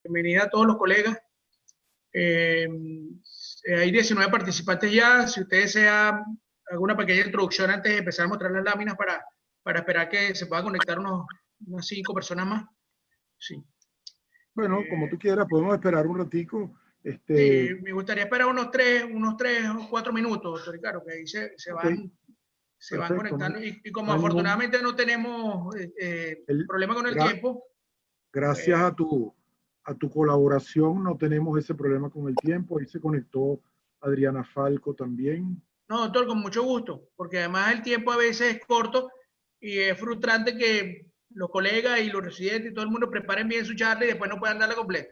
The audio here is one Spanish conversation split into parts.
bienvenida a todos los colegas. Hay 19 participantes ya. Si usted desea alguna pequeña introducción antes de empezar a mostrar las láminas para esperar que se puedan conectar unas 5 personas más. Sí. Bueno, como tú quieras, podemos esperar un ratico. Sí, me gustaría esperar unos 3 o 4 minutos, doctor Ricardo, que ahí se van conectando. Y como afortunadamente no tenemos problema con el tiempo. Gracias a tu colaboración no tenemos ese problema con el tiempo. Ahí se conectó Adriana Falco también. No, doctor, con mucho gusto, porque además el tiempo a veces es corto y es frustrante que los colegas y los residentes y todo el mundo preparen bien su charla y después no puedan darla completa.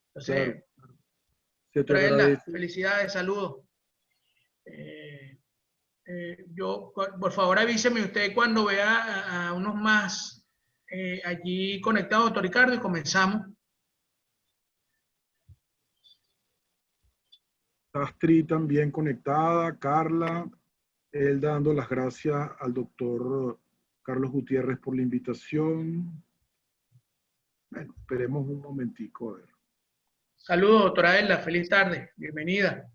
Entonces, claro. Se te agradece. Felicidades, saludos. Por favor, avíseme usted cuando vea a unos más allí conectados, doctor Ricardo, y comenzamos. Astrid también conectada, Carla, él dando las gracias al doctor Carlos Gutiérrez por la invitación. Bueno, esperemos un momentico a ver. Saludos, doctora Elda, feliz tarde, bienvenida.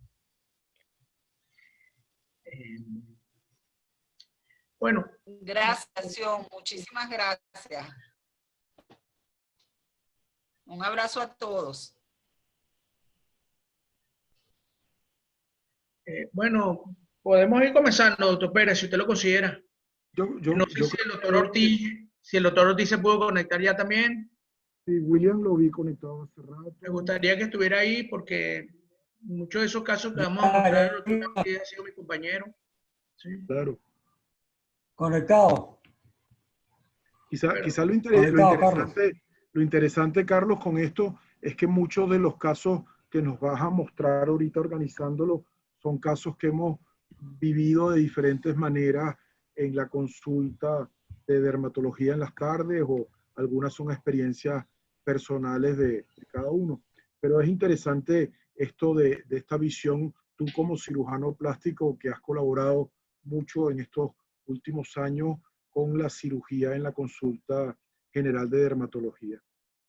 Bueno. Gracias, Sion, muchísimas gracias. Un abrazo a todos. Bueno, podemos ir comenzando, doctor Pérez, si usted lo considera. No sé si el doctor Ortiz se pudo conectar ya también. Sí, William lo vi conectado hace rato. Me gustaría que estuviera ahí porque muchos de esos casos que vamos a mostrar, el doctor Ortiz ha sido mi compañero. ¿Sí? Claro. Conectado. Quizá lo interesante, Carlos, con esto es que muchos de los casos que nos vas a mostrar ahorita organizándolo son casos que hemos vivido de diferentes maneras en la consulta de dermatología en las tardes, o algunas son experiencias personales de cada uno. Pero es interesante esto de esta visión, tú como cirujano plástico que has colaborado mucho en estos últimos años con la cirugía en la consulta general de dermatología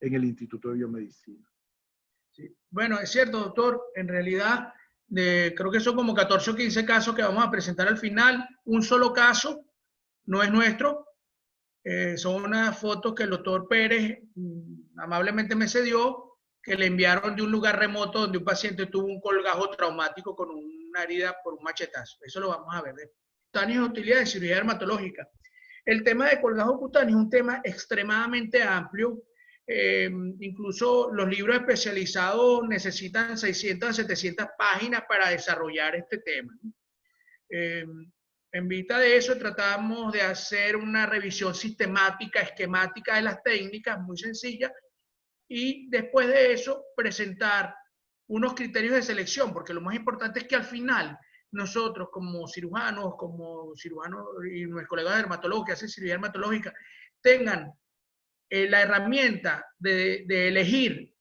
en el Instituto de Biomedicina. Sí. Bueno, es cierto, doctor. En realidad, creo que son como 14 o 15 casos que vamos a presentar al final. Un solo caso no es nuestro. Son unas fotos que el doctor Pérez amablemente me cedió, que le enviaron de un lugar remoto donde un paciente tuvo un colgajo traumático con una herida por un machetazo. Eso lo vamos a ver. Cutáneo y utilidad de cirugía dermatológica. El tema de colgajo cutáneo es un tema extremadamente amplio. Incluso los libros especializados necesitan 600 a 700 páginas para desarrollar este tema. En vista de eso, tratamos de hacer una revisión sistemática, esquemática de las técnicas, muy sencilla, y después de eso presentar unos criterios de selección, porque lo más importante es que al final nosotros como cirujanos y nuestros colegas dermatólogos que hacen cirugía dermatológica tengan la herramienta de elegir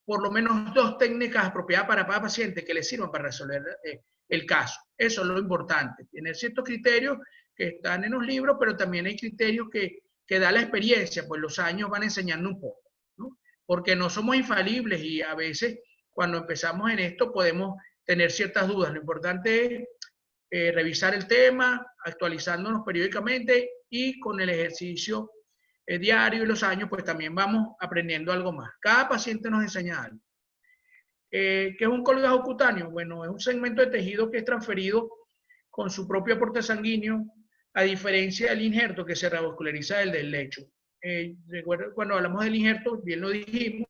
por lo menos 2 técnicas apropiadas para cada paciente que le sirvan para resolver el caso. Eso es lo importante, tener ciertos criterios que están en los libros, pero también hay criterios que da la experiencia, pues los años van enseñando un poco, ¿no? Porque no somos infalibles y a veces cuando empezamos en esto podemos tener ciertas dudas. Lo importante es revisar el tema, actualizándonos periódicamente y con el ejercicio diario y los años, pues también vamos aprendiendo algo más. Cada paciente nos enseña algo. ¿Qué es un colgajo cutáneo? Bueno, es un segmento de tejido que es transferido con su propio aporte sanguíneo, a diferencia del injerto que se revasculariza del lecho. Recuerden, cuando hablamos del injerto, bien lo dijimos,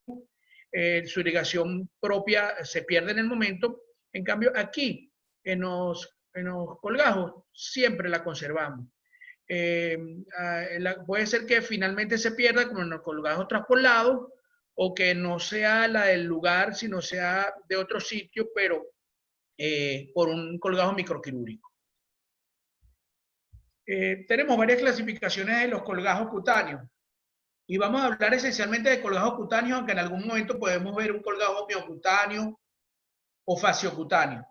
su irrigación propia se pierde en el momento. En cambio, aquí, en los colgajos, siempre la conservamos. Puede ser que finalmente se pierda como en los colgajos traspolados, o que no sea la del lugar, sino sea de otro sitio, pero por un colgajo microquirúrgico. Tenemos varias clasificaciones de los colgajos cutáneos y vamos a hablar esencialmente de colgajos cutáneos, aunque en algún momento podemos ver un colgajo miocutáneo o fasciocutáneo.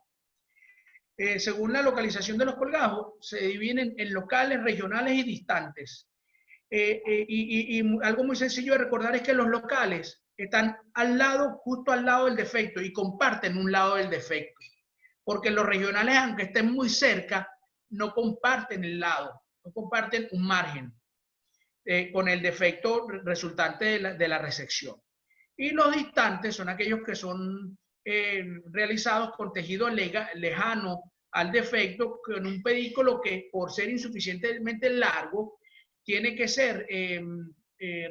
Según la localización de los colgajos, se dividen en locales, regionales y distantes. Y algo muy sencillo de recordar es que los locales están al lado, justo al lado del defecto y comparten un lado del defecto. Porque los regionales, aunque estén muy cerca, no comparten el lado, no comparten un margen con el defecto resultante de la resección. Y los distantes son aquellos que son realizados con tejido lejano al defecto, con un pedículo que por ser insuficientemente largo tiene que ser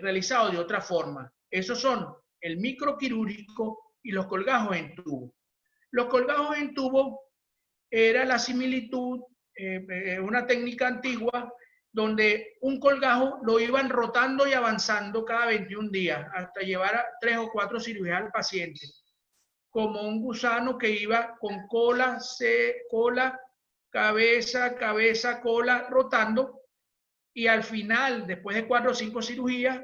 realizado de otra forma. Esos son el microquirúrgico y los colgajos en tubo. Los colgajos en tubo era la similitud, una técnica antigua donde un colgajo lo iban rotando y avanzando cada 21 días hasta llevar a 3 o 4 cirugías al paciente, como un gusano que iba con cola, cabeza, cola, rotando, y al final, después de 4 o 5 cirugías,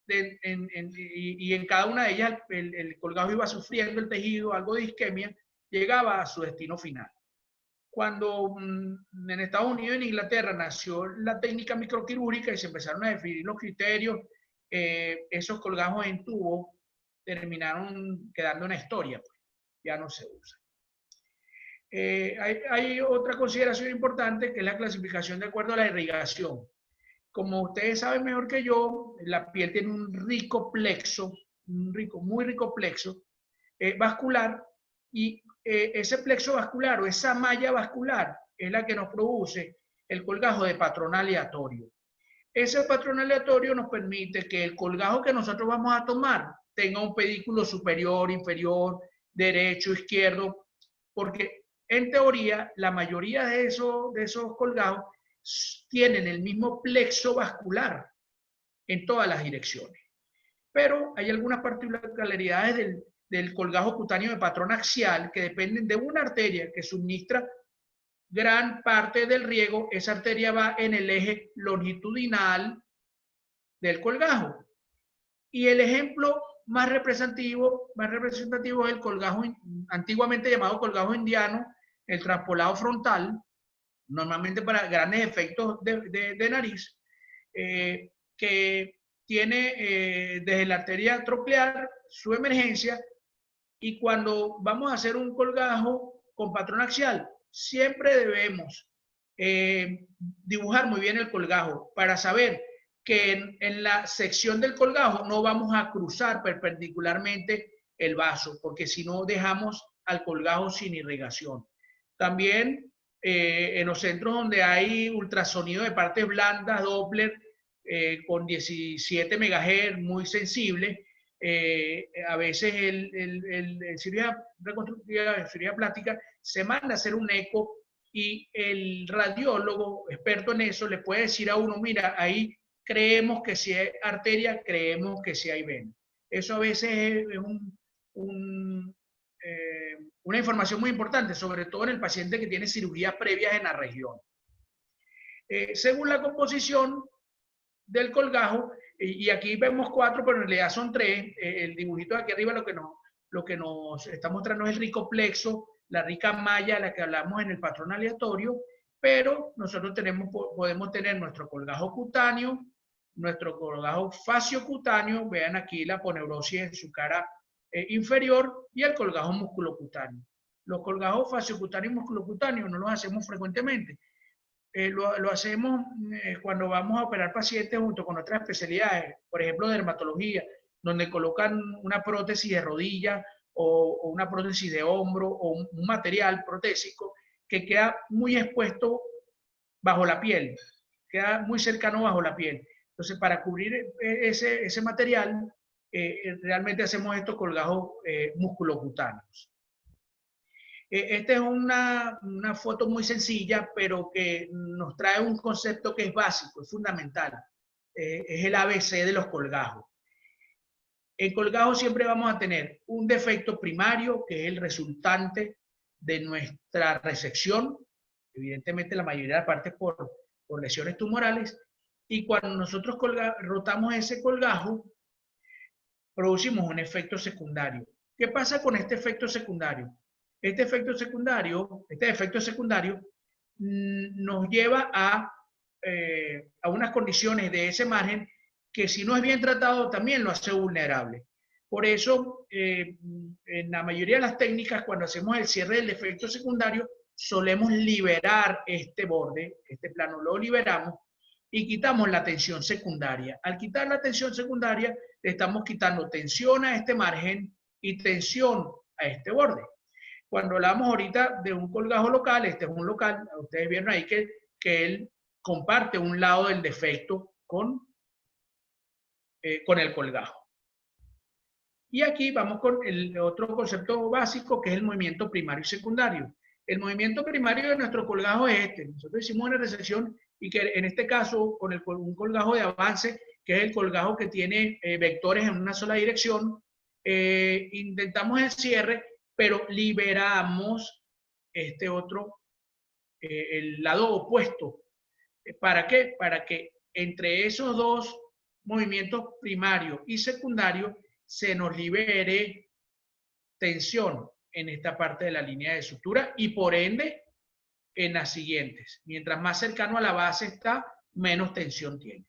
y en cada una de ellas el colgajo iba sufriendo el tejido, algo de isquemia, llegaba a su destino final. Cuando en Estados Unidos y en Inglaterra nació la técnica microquirúrgica y se empezaron a definir los criterios, esos colgajos en tubo terminaron quedando en la historia, pues, ya no se usa. Hay otra consideración importante que es la clasificación de acuerdo a la irrigación. Como ustedes saben mejor que yo, la piel tiene un rico plexo, muy rico plexo vascular, y ese plexo vascular o esa malla vascular es la que nos produce el colgajo de patrón aleatorio. Ese patrón aleatorio nos permite que el colgajo que nosotros vamos a tomar tenga un pedículo superior, inferior, derecho, izquierdo, porque en teoría la mayoría de esos colgajos tienen el mismo plexo vascular en todas las direcciones. Pero hay algunas particularidades del colgajo cutáneo de patrón axial que dependen de una arteria que suministra gran parte del riego. Esa arteria va en el eje longitudinal del colgajo. Y el ejemplo más representativo es el colgajo, antiguamente llamado colgajo indiano, el traspolado frontal, normalmente para grandes efectos de nariz, que tiene desde la arteria troclear su emergencia, y cuando vamos a hacer un colgajo con patrón axial, siempre debemos dibujar muy bien el colgajo para saber que en la sección del colgajo no vamos a cruzar perpendicularmente el vaso, porque si no dejamos al colgajo sin irrigación. También en los centros donde hay ultrasonido de partes blandas, Doppler, con 17 MHz, muy sensible, a veces el cirugía reconstructiva, en cirugía plástica, se manda a hacer un eco y el radiólogo experto en eso le puede decir a uno, mira, ahí creemos que si hay arteria, creemos que si hay vena. Eso a veces es una información muy importante, sobre todo en el paciente que tiene cirugías previas en la región. Según la composición del colgajo, y aquí vemos 4, pero en realidad son 3, el dibujito de aquí arriba lo que nos está mostrando es el rico plexo, la rica malla de la que hablamos en el patrón aleatorio, pero nosotros podemos tener nuestro colgajo cutáneo, nuestro colgajo faciocutáneo, vean aquí la aponeurosis en su cara inferior, y el colgajo musculocutáneo. Los colgajos faciocutáneo y musculocutáneo no los hacemos frecuentemente. Lo hacemos cuando vamos a operar pacientes junto con otras especialidades, por ejemplo, dermatología, donde colocan una prótesis de rodilla o una prótesis de hombro o un material protésico que queda muy expuesto bajo la piel, queda muy cercano bajo la piel. Entonces, para cubrir ese material, realmente hacemos estos colgajos musculocutáneos. Esta es una foto muy sencilla, pero que nos trae un concepto que es básico, es fundamental. Es el ABC de los colgajos. En colgajos siempre vamos a tener un defecto primario, que es el resultante de nuestra resección, evidentemente la mayoría de las partes por lesiones tumorales, y cuando nosotros rotamos ese colgajo, producimos un efecto secundario. ¿Qué pasa con este efecto secundario? Este efecto secundario nos lleva a unas condiciones de ese margen que, si no es bien tratado, también lo hace vulnerable. Por eso, en la mayoría de las técnicas, cuando hacemos el cierre del defecto secundario, solemos liberar este borde, este plano lo liberamos y quitamos la tensión secundaria. Al quitar la tensión secundaria, le estamos quitando tensión a este margen y tensión a este borde. Cuando hablamos ahorita de un colgajo local, este es un local, ustedes vieron ahí que él comparte un lado del defecto con el colgajo. Y aquí vamos con el otro concepto básico, que es el movimiento primario y secundario. El movimiento primario de nuestro colgajo es este. Nosotros hicimos una resección y que en este caso, con un colgajo de avance, que es el colgajo que tiene vectores en una sola dirección, intentamos el cierre, pero liberamos este otro, el lado opuesto. ¿Para qué? Para que entre esos dos movimientos primarios y secundarios se nos libere tensión en esta parte de la línea de sutura y por ende en las siguientes. Mientras más cercano a la base está, menos tensión tiene.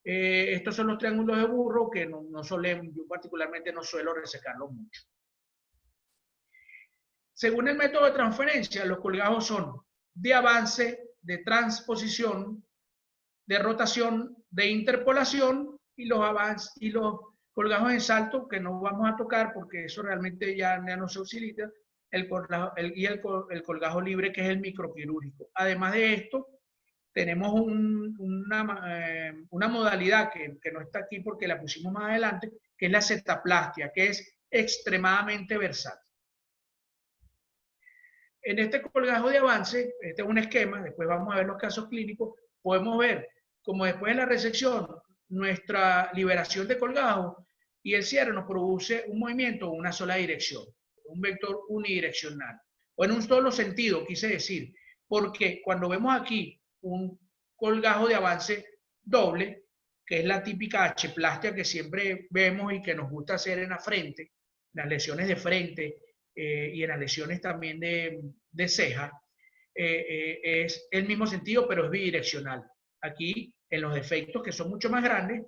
Estos son los triángulos de Burrow que no solemos, yo particularmente no suelo resecarlos mucho. Según el método de transferencia, los colgajos son de avance, de transposición, de rotación, de interpolación y los avances y los colgajos en salto que no vamos a tocar porque eso realmente ya no se utiliza, el colgajo libre que es el microquirúrgico. Además de esto, tenemos una modalidad que no está aquí porque la pusimos más adelante, que es la setaplastia, que es extremadamente versátil. En este colgajo de avance, este es un esquema, después vamos a ver los casos clínicos, podemos ver como después de la resección, nuestra liberación de colgajo y el cierre nos produce un movimiento en una sola dirección, un vector unidireccional, o en un solo sentido, quise decir, porque cuando vemos aquí un colgajo de avance doble, que es la típica H-plastia que siempre vemos y que nos gusta hacer en la frente, las lesiones de frente y en las lesiones también de ceja, es el mismo sentido, pero es bidireccional. Aquí, en los defectos que son mucho más grandes,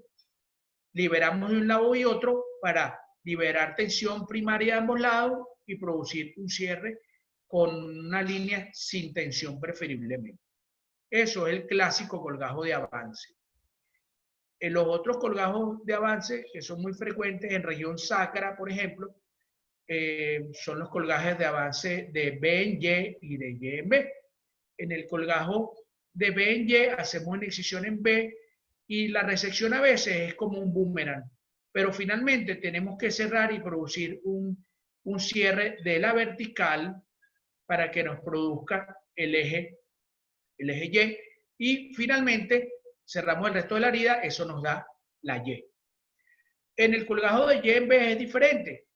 liberamos de un lado y otro para liberar tensión primaria de ambos lados y producir un cierre con una línea sin tensión preferiblemente. Eso es el clásico colgajo de avance. En los otros colgajos de avance, que son muy frecuentes en región sacra, por ejemplo, son los colgajes de avance de B en Y y de Y en B. En el colgajo de B en Y hacemos una incisión en B y la resección a veces es como un boomerang, pero finalmente tenemos que cerrar y producir un cierre de la vertical para que nos produzca el eje Y y finalmente cerramos el resto de la herida, eso nos da la Y. En el colgajo de Y en B es diferente.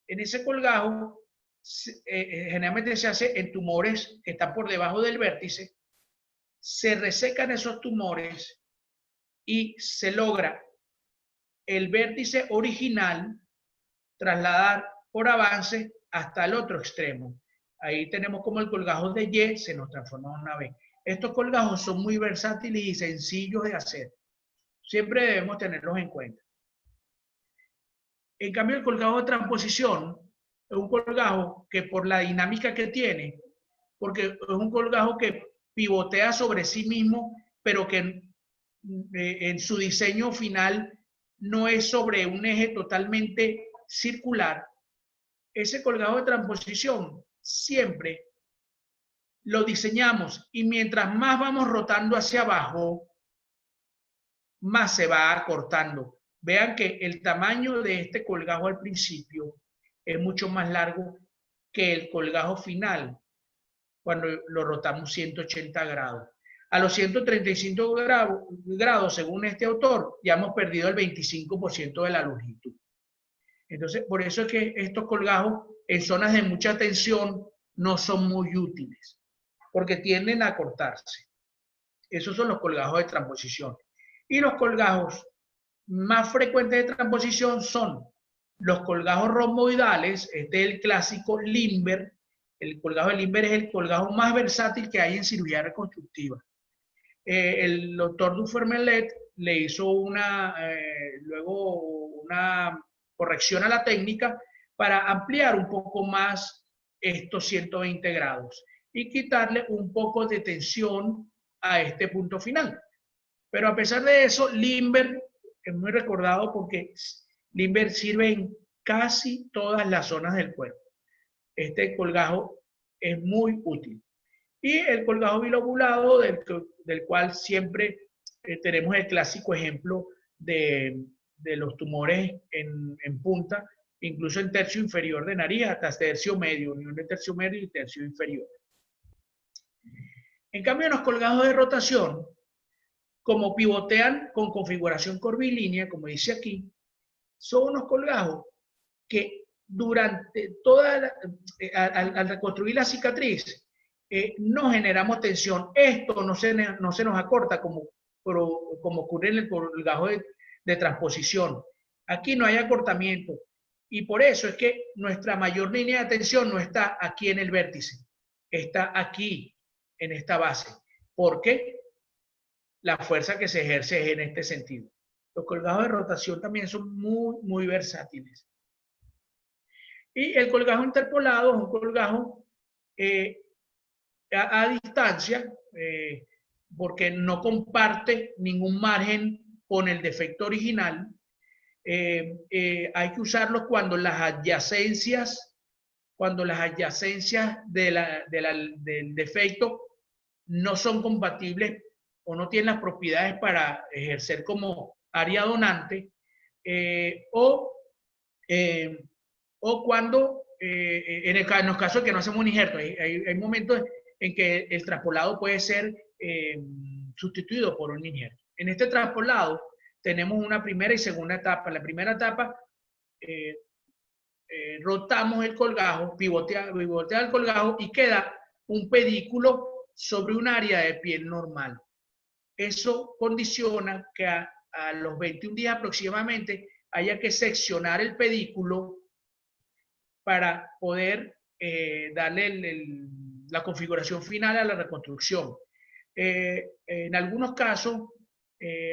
En ese colgajo generalmente se hace en tumores que están por debajo del vértice, se resecan esos tumores y se logra el vértice original trasladar por avance hasta el otro extremo. Ahí tenemos como el colgajo de Y se nos transforma en una B. Estos colgajos son muy versátiles y sencillos de hacer. Siempre debemos tenerlos en cuenta. En cambio, el colgajo de transposición es un colgajo que por la dinámica que tiene, porque es un colgajo que pivotea sobre sí mismo, pero que en su diseño final no es sobre un eje totalmente circular. Ese colgajo de transposición siempre lo diseñamos y mientras más vamos rotando hacia abajo, más se va acortando. Vean que el tamaño de este colgajo al principio es mucho más largo que el colgajo final cuando lo rotamos 180 grados. A los 135 grados, según este autor, ya hemos perdido el 25% de la longitud. Entonces, por eso es que estos colgajos en zonas de mucha tensión no son muy útiles, porque tienden a cortarse. Esos son los colgajos de transposición. Y los colgajos más frecuentes de transposición son los colgajos romboidales, este es el clásico Limber. El colgajo de Limber es el colgajo más versátil que hay en cirugía reconstructiva. El doctor Dufermelet le hizo luego una corrección a la técnica para ampliar un poco más estos 120 grados y quitarle un poco de tensión a este punto final. Pero a pesar de eso, Limber es muy recordado porque Limber sirve en casi todas las zonas del cuerpo. Este colgajo es muy útil. Y el colgajo bilobulado, del cual siempre tenemos el clásico ejemplo de los tumores en punta, incluso en tercio inferior de nariz, hasta tercio medio, unión de tercio medio y tercio inferior. En cambio, en los colgajos de rotación, como pivotean con configuración curvilínea, como dice aquí, son unos colgajos que durante toda al reconstruir la cicatriz, no generamos tensión. Esto no se nos acorta como ocurre en el colgajo de transposición. Aquí no hay acortamiento. Y por eso es que nuestra mayor línea de tensión no está aquí en el vértice, está aquí, en esta base. ¿Por qué? La fuerza que se ejerce es en este sentido. Los colgajos de rotación también son muy, muy versátiles. Y el colgajo interpolado es un colgajo a distancia, porque no comparte ningún margen con el defecto original. Hay que usarlo cuando las adyacencias del defecto no son compatibles o no tienen las propiedades para ejercer como área donante, o cuando, en los casos que no hacemos un injerto, hay momentos en que el traspolado puede ser sustituido por un injerto. En este traspolado tenemos una primera y segunda etapa. En la primera etapa rotamos el colgajo, pivotea el colgajo y queda un pedículo sobre un área de piel normal. Eso condiciona que a los 21 días aproximadamente haya que seccionar el pedículo para poder darle la configuración final a la reconstrucción. En algunos casos,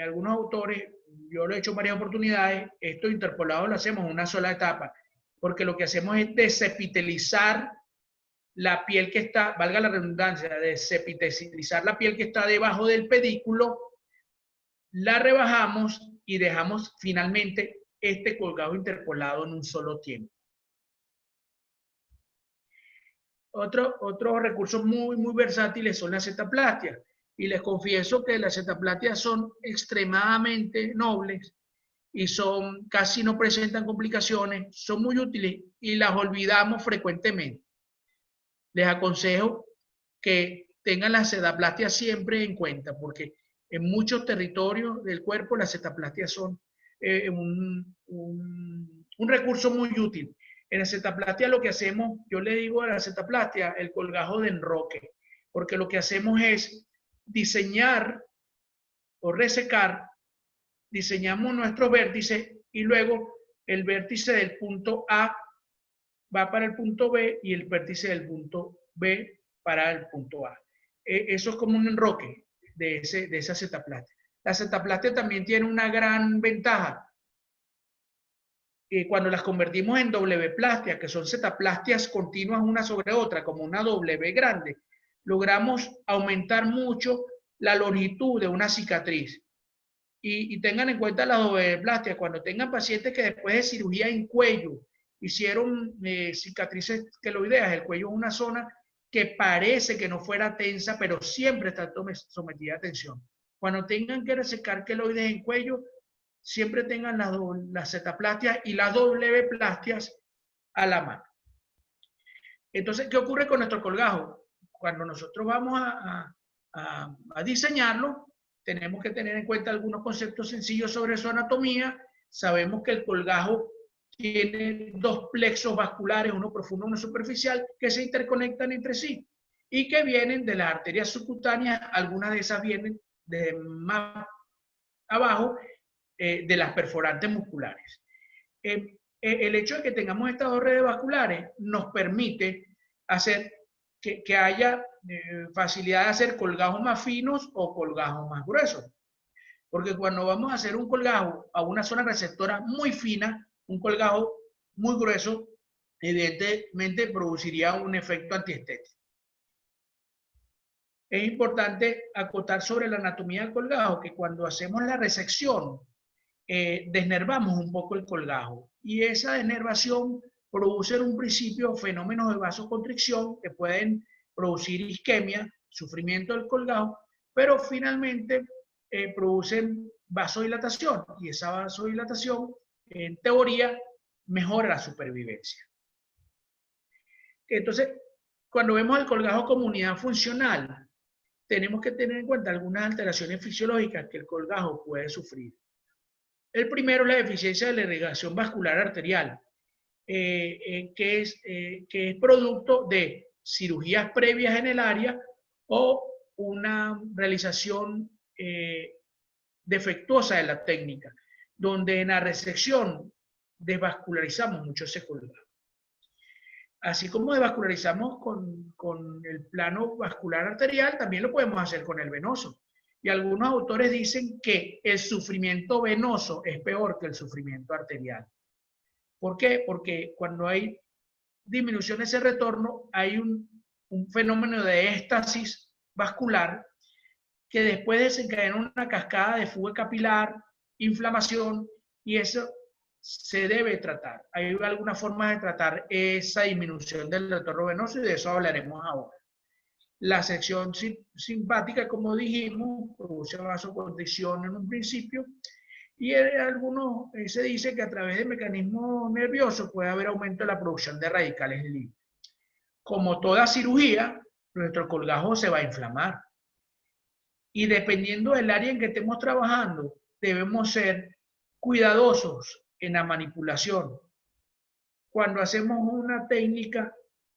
algunos autores, yo lo he hecho en varias oportunidades, esto interpolado lo hacemos en una sola etapa, porque lo que hacemos es desepitelizar la piel que está, valga la redundancia, desepitelizar la piel que está debajo del pedículo, la rebajamos y dejamos finalmente este colgajo interpolado en un solo tiempo. Otros recursos muy, muy versátiles son las cetaplastias. Y les confieso que las cetaplastias son extremadamente nobles y casi no presentan complicaciones, son muy útiles y las olvidamos frecuentemente. Les aconsejo que tengan las cetaplastias siempre en cuenta, porque en muchos territorios del cuerpo las cetaplastias son un recurso muy útil. En la cetaplastia lo que hacemos, yo le digo a la cetaplastia el colgajo de enroque, porque lo que hacemos es diseñar o resecar, diseñamos nuestros vértices y luego el vértice del punto A va para el punto B y el vértice del punto B para el punto A. Eso es como un enroque de esa cetaplastia. La cetaplastia también tiene una gran ventaja. Cuando las convertimos en W-plastia, que son cetaplastias continuas una sobre otra, como una W grande, logramos aumentar mucho la longitud de una cicatriz. Y tengan en cuenta la W-plastia, cuando tengan pacientes que después de cirugía en cuello hicieron cicatrices queloideas, el cuello es una zona que parece que no fuera tensa, pero siempre está sometida a tensión. Cuando tengan que resecar queloides en cuello, siempre tengan las cetaplastias y las W-plastias a la mano. Entonces, ¿qué ocurre con nuestro colgajo? Cuando nosotros vamos a diseñarlo, tenemos que tener en cuenta algunos conceptos sencillos sobre su anatomía. Sabemos que el colgajo tiene dos plexos vasculares, uno profundo y uno superficial, que se interconectan entre sí y que vienen de las arterias subcutáneas. Algunas de esas vienen de más abajo, de las perforantes musculares. El hecho de que tengamos estas dos redes vasculares nos permite hacer que haya facilidad de hacer colgajos más finos o colgajos más gruesos. Porque cuando vamos a hacer un colgajo a una zona receptora muy fina, un colgajo muy grueso, evidentemente produciría un efecto antiestético. Es importante acotar sobre la anatomía del colgajo que cuando hacemos la resección, desnervamos un poco el colgajo y esa desnervación produce en un principio fenómenos de vasoconstricción que pueden producir isquemia, sufrimiento del colgajo, pero finalmente producen vasodilatación y esa vasodilatación en teoría mejora la supervivencia. Entonces, cuando vemos el colgajo como unidad funcional, tenemos que tener en cuenta algunas alteraciones fisiológicas que el colgajo puede sufrir. El primero es la deficiencia de la irrigación vascular arterial, que es producto de cirugías previas en el área o una realización defectuosa de la técnica, donde en la resección desvascularizamos mucho ese colgajo. Así como desvascularizamos con el plano vascular arterial, también lo podemos hacer con el venoso. Y algunos autores dicen que el sufrimiento venoso es peor que el sufrimiento arterial. ¿Por qué? Porque cuando hay disminución de ese retorno, hay un fenómeno de éstasis vascular que después desencadena una cascada de fuga capilar, inflamación, y eso se debe tratar. Hay algunas formas de tratar esa disminución del retorno venoso y de eso hablaremos ahora. La sección simpática, como dijimos, produce vasoconstricción en un principio y se dice que a través del mecanismo nervioso puede haber aumento de la producción de radicales libres. Como toda cirugía, nuestro colgajo se va a inflamar. Y dependiendo del área en que estemos trabajando, debemos ser cuidadosos en la manipulación. Cuando hacemos una técnica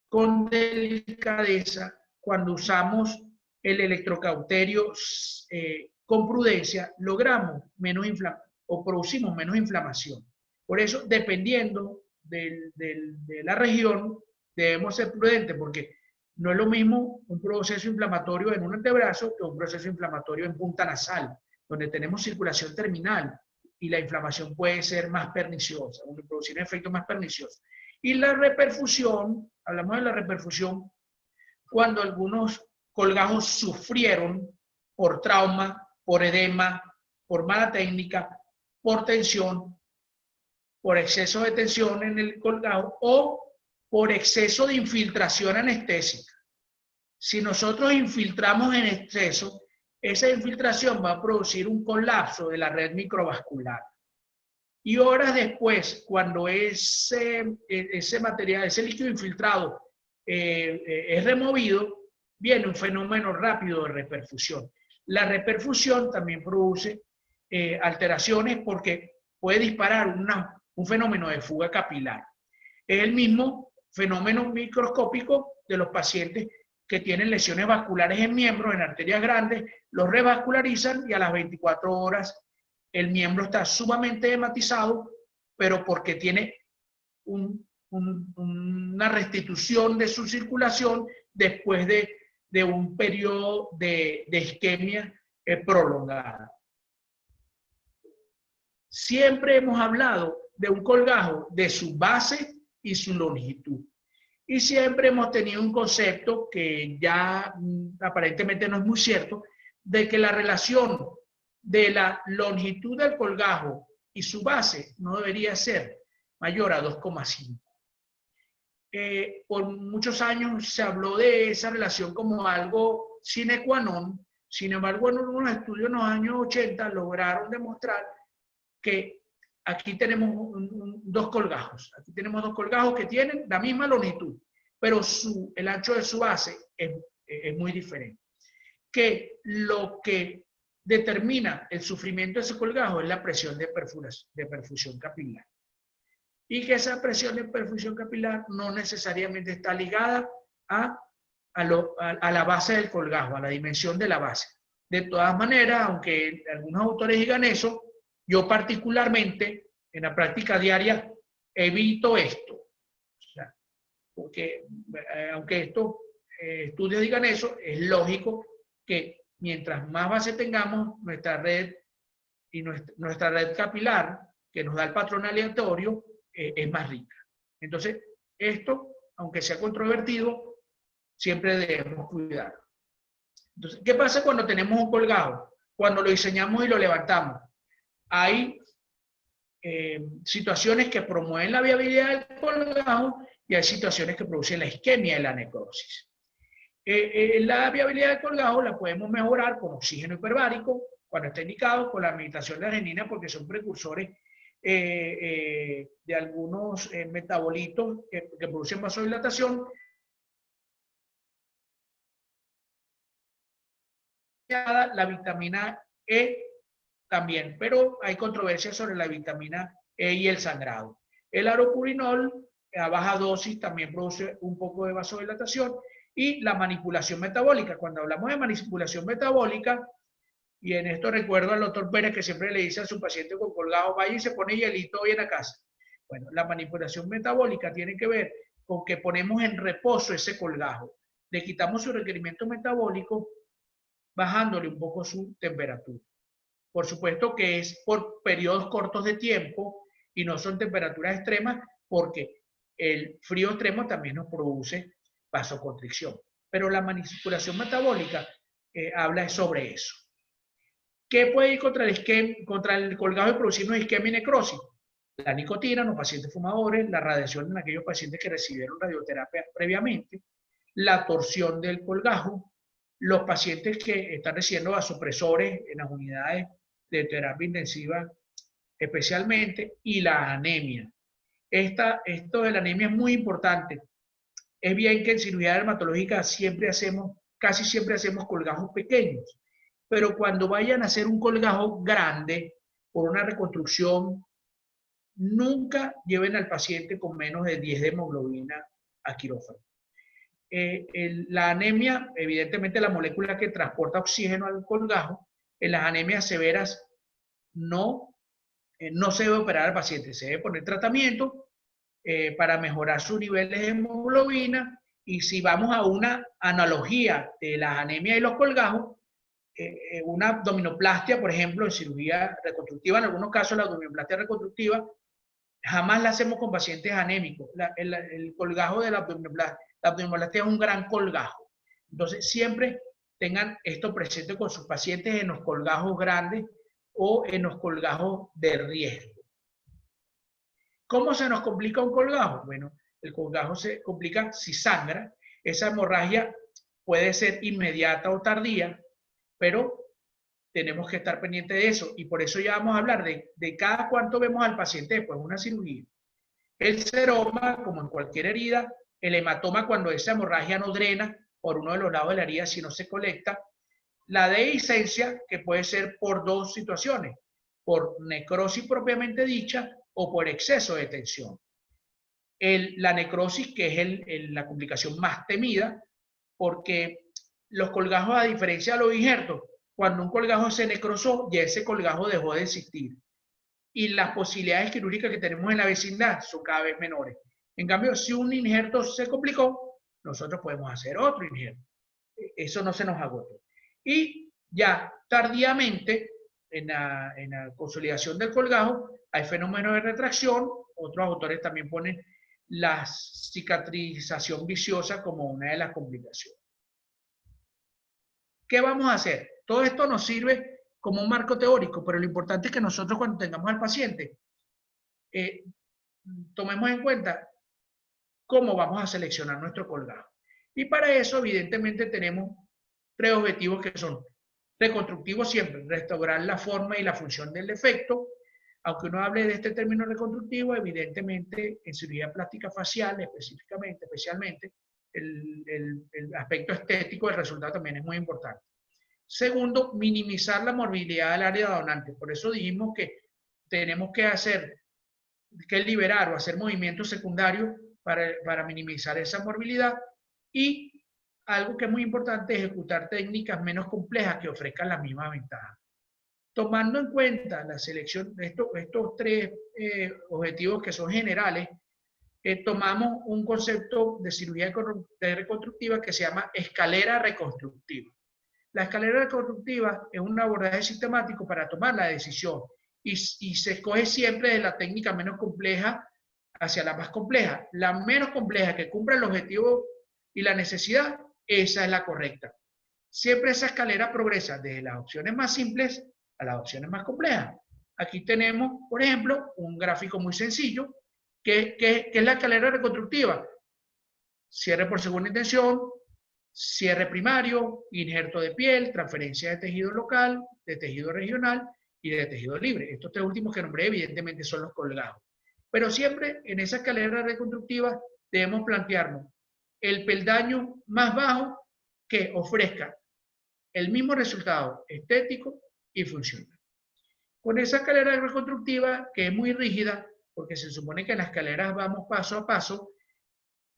con delicadeza, cuando usamos el electrocauterio con prudencia, logramos menos inflamación o producimos menos inflamación. Por eso, dependiendo de la región, debemos ser prudentes porque no es lo mismo un proceso inflamatorio en un antebrazo que un proceso inflamatorio en punta nasal, donde tenemos circulación terminal y la inflamación puede ser más perniciosa, producir un efecto más pernicioso. Y la reperfusión, hablamos de la reperfusión, cuando algunos colgajos sufrieron por trauma, por edema, por mala técnica, por tensión, por exceso de tensión en el colgajo o por exceso de infiltración anestésica. Si nosotros infiltramos en exceso, esa infiltración va a producir un colapso de la red microvascular. Y horas después, cuando ese material, ese líquido infiltrado es removido, viene un fenómeno rápido de reperfusión. La reperfusión también produce alteraciones porque puede disparar un fenómeno de fuga capilar. Es el mismo fenómeno microscópico de los pacientes que tienen lesiones vasculares en miembros, en arterias grandes, los revascularizan y a las 24 horas el miembro está sumamente hematizado, pero porque tiene una restitución de su circulación después de un periodo de isquemia prolongada. Siempre hemos hablado de un colgajo, de su base y su longitud. Y siempre hemos tenido un concepto que ya aparentemente no es muy cierto, de que la relación de la longitud del colgajo y su base no debería ser mayor a 2,5. Por muchos años se habló de esa relación como algo sine qua non. Sin embargo, en unos estudios en los años 80 lograron demostrar que aquí tenemos dos colgajos. Aquí tenemos dos colgajos que tienen la misma longitud, pero el ancho de su base es muy diferente. Que lo que determina el sufrimiento de ese colgajo es la presión de perfusión capilar. Y que esa presión de perfusión capilar no necesariamente está ligada a la base del colgajo, a la dimensión de la base. De todas maneras, aunque algunos autores digan eso, yo particularmente en la práctica diaria evito esto. O sea, porque aunque estos estudios digan eso, es lógico que mientras más base tengamos, nuestra red capilar, que nos da el patrón aleatorio, es más rica. Entonces, esto, aunque sea controvertido, siempre debemos cuidar. Entonces, ¿qué pasa cuando tenemos un colgajo? Cuando lo diseñamos y lo levantamos. Hay situaciones que promueven la viabilidad del colgajo y hay situaciones que producen la isquemia y la necrosis. La viabilidad del colgajo la podemos mejorar con oxígeno hiperbárico, cuando está indicado, con la administración de arginina, porque son precursores de algunos metabolitos que producen vasodilatación. La vitamina E también, pero hay controversia sobre la vitamina E y el sangrado. El aropurinol a baja dosis también produce un poco de vasodilatación, y la manipulación metabólica. Cuando hablamos de manipulación metabólica, y en esto recuerdo al doctor Pérez que siempre le dice a su paciente con colgajo, vaya y se pone hielito hoy en la casa. Bueno, la manipulación metabólica tiene que ver con que ponemos en reposo ese colgajo, le quitamos su requerimiento metabólico, bajándole un poco su temperatura. Por supuesto que es por periodos cortos de tiempo y no son temperaturas extremas, porque el frío extremo también nos produce vasoconstricción. Pero la manipulación metabólica habla sobre eso. ¿Qué puede ir contra el colgajo y producirnos isquemia y necrosis? La nicotina en los pacientes fumadores, la radiación en aquellos pacientes que recibieron radioterapia previamente, la torsión del colgajo, los pacientes que están recibiendo vasopresores en las unidades de terapia intensiva especialmente, y la anemia. Esto de la anemia es muy importante. Es bien que en cirugía dermatológica casi siempre hacemos colgajos pequeños, pero cuando vayan a hacer un colgajo grande por una reconstrucción, nunca lleven al paciente con menos de 10 de hemoglobina a quirófano. La anemia, evidentemente la molécula que transporta oxígeno al colgajo, en las anemias severas no se debe operar al paciente, se debe poner tratamiento para mejorar sus niveles de hemoglobina, y si vamos a una analogía de las anemias y los colgajos, una abdominoplastia, por ejemplo, en cirugía reconstructiva, en algunos casos la abdominoplastia reconstructiva, jamás la hacemos con pacientes anémicos. El colgajo de la abdominoplastia es un gran colgajo. Entonces, siempre tengan esto presente con sus pacientes en los colgajos grandes o en los colgajos de riesgo. ¿Cómo se nos complica un colgajo? Bueno, el colgajo se complica si sangra. Esa hemorragia puede ser inmediata o tardía, pero tenemos que estar pendientes de eso, y por eso ya vamos a hablar de cada cuánto vemos al paciente después de una cirugía. El seroma, como en cualquier herida, el hematoma cuando esa hemorragia no drena por uno de los lados de la herida si no se colecta, la dehiscencia, que puede ser por dos situaciones, por necrosis propiamente dicha o por exceso de tensión. La necrosis, que es la complicación más temida, porque los colgajos, a diferencia de los injertos, cuando un colgajo se necrosó, ya ese colgajo dejó de existir. Y las posibilidades quirúrgicas que tenemos en la vecindad son cada vez menores. En cambio, si un injerto se complicó, nosotros podemos hacer otro injerto. Eso no se nos agotó. Y ya tardíamente, en la consolidación del colgajo, hay fenómenos de retracción. Otros autores también ponen la cicatrización viciosa como una de las complicaciones. ¿Qué vamos a hacer? Todo esto nos sirve como un marco teórico, pero lo importante es que nosotros, cuando tengamos al paciente, tomemos en cuenta cómo vamos a seleccionar nuestro colgajo. Y para eso, evidentemente, tenemos tres objetivos que son reconstructivos siempre: restaurar la forma y la función del defecto. Aunque uno hable de este término reconstructivo, evidentemente en cirugía plástica facial especialmente, el aspecto estético del resultado también es muy importante. Segundo, minimizar la morbilidad del área donante. Por eso dijimos que tenemos que liberar o hacer movimientos secundarios para minimizar esa morbilidad. Y algo que es muy importante, ejecutar técnicas menos complejas que ofrezcan las mismas ventajas. Tomando en cuenta la selección de estos tres objetivos que son generales, tomamos un concepto de cirugía reconstructiva que se llama escalera reconstructiva. La escalera reconstructiva es un abordaje sistemático para tomar la decisión, y se escoge siempre de la técnica menos compleja hacia la más compleja. La menos compleja que cumpla el objetivo y la necesidad, esa es la correcta. Siempre esa escalera progresa desde las opciones más simples a las opciones más complejas. Aquí tenemos, por ejemplo, un gráfico muy sencillo, que es la escalera reconstructiva. Cierre por segunda intención, cierre primario, injerto de piel, transferencia de tejido local, de tejido regional y de tejido libre. Estos tres últimos que nombré evidentemente son los colgados. Pero siempre en esa escalera reconstructiva debemos plantearnos el peldaño más bajo que ofrezca el mismo resultado estético y funcional. Con esa escalera reconstructiva, que es muy rígida, porque se supone que en las escaleras vamos paso a paso,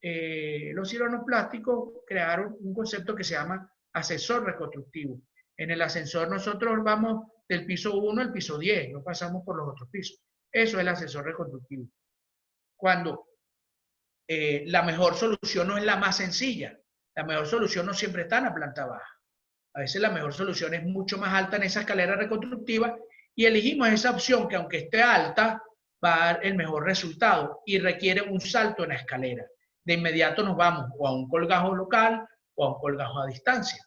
los cirujanos plásticos crearon un concepto que se llama ascensor reconstructivo. En el ascensor nosotros vamos del piso 1 al piso 10, no pasamos por los otros pisos. Eso es el ascensor reconstructivo. Cuando la mejor solución no es la más sencilla, la mejor solución no siempre está en la planta baja. A veces la mejor solución es mucho más alta en esa escalera reconstructiva y elegimos esa opción que aunque esté alta va a dar el mejor resultado y requiere un salto en la escalera. De inmediato nos vamos o a un colgajo local o a un colgajo a distancia.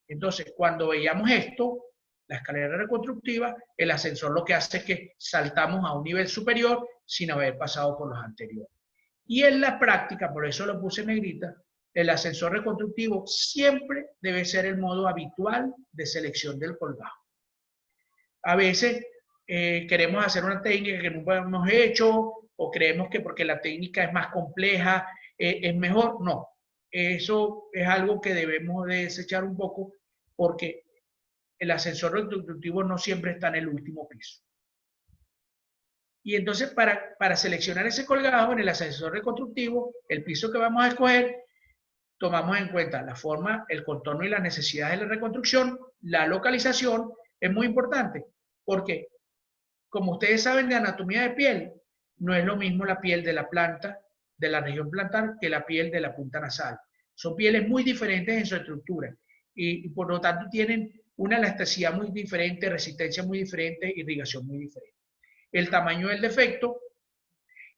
Entonces, cuando veíamos esto, la escalera reconstructiva, el ascensor lo que hace es que saltamos a un nivel superior sin haber pasado por los anteriores. Y en la práctica, por eso lo puse en negrita, el ascensor reconstructivo siempre debe ser el modo habitual de selección del colgajo. A veces queremos hacer una técnica que nunca hemos hecho o creemos que porque la técnica es más compleja es mejor. No, eso es algo que debemos de desechar un poco porque el ascensor reconstructivo no siempre está en el último piso. Y entonces para seleccionar ese colgajo en el ascensor reconstructivo, el piso que vamos a escoger, tomamos en cuenta la forma, el contorno y las necesidades de la reconstrucción. La localización es muy importante porque, como ustedes saben de anatomía de piel, no es lo mismo la piel de la planta, de la región plantar, que la piel de la punta nasal. Son pieles muy diferentes en su estructura y por lo tanto tienen una elasticidad muy diferente, resistencia muy diferente, irrigación muy diferente. El tamaño del defecto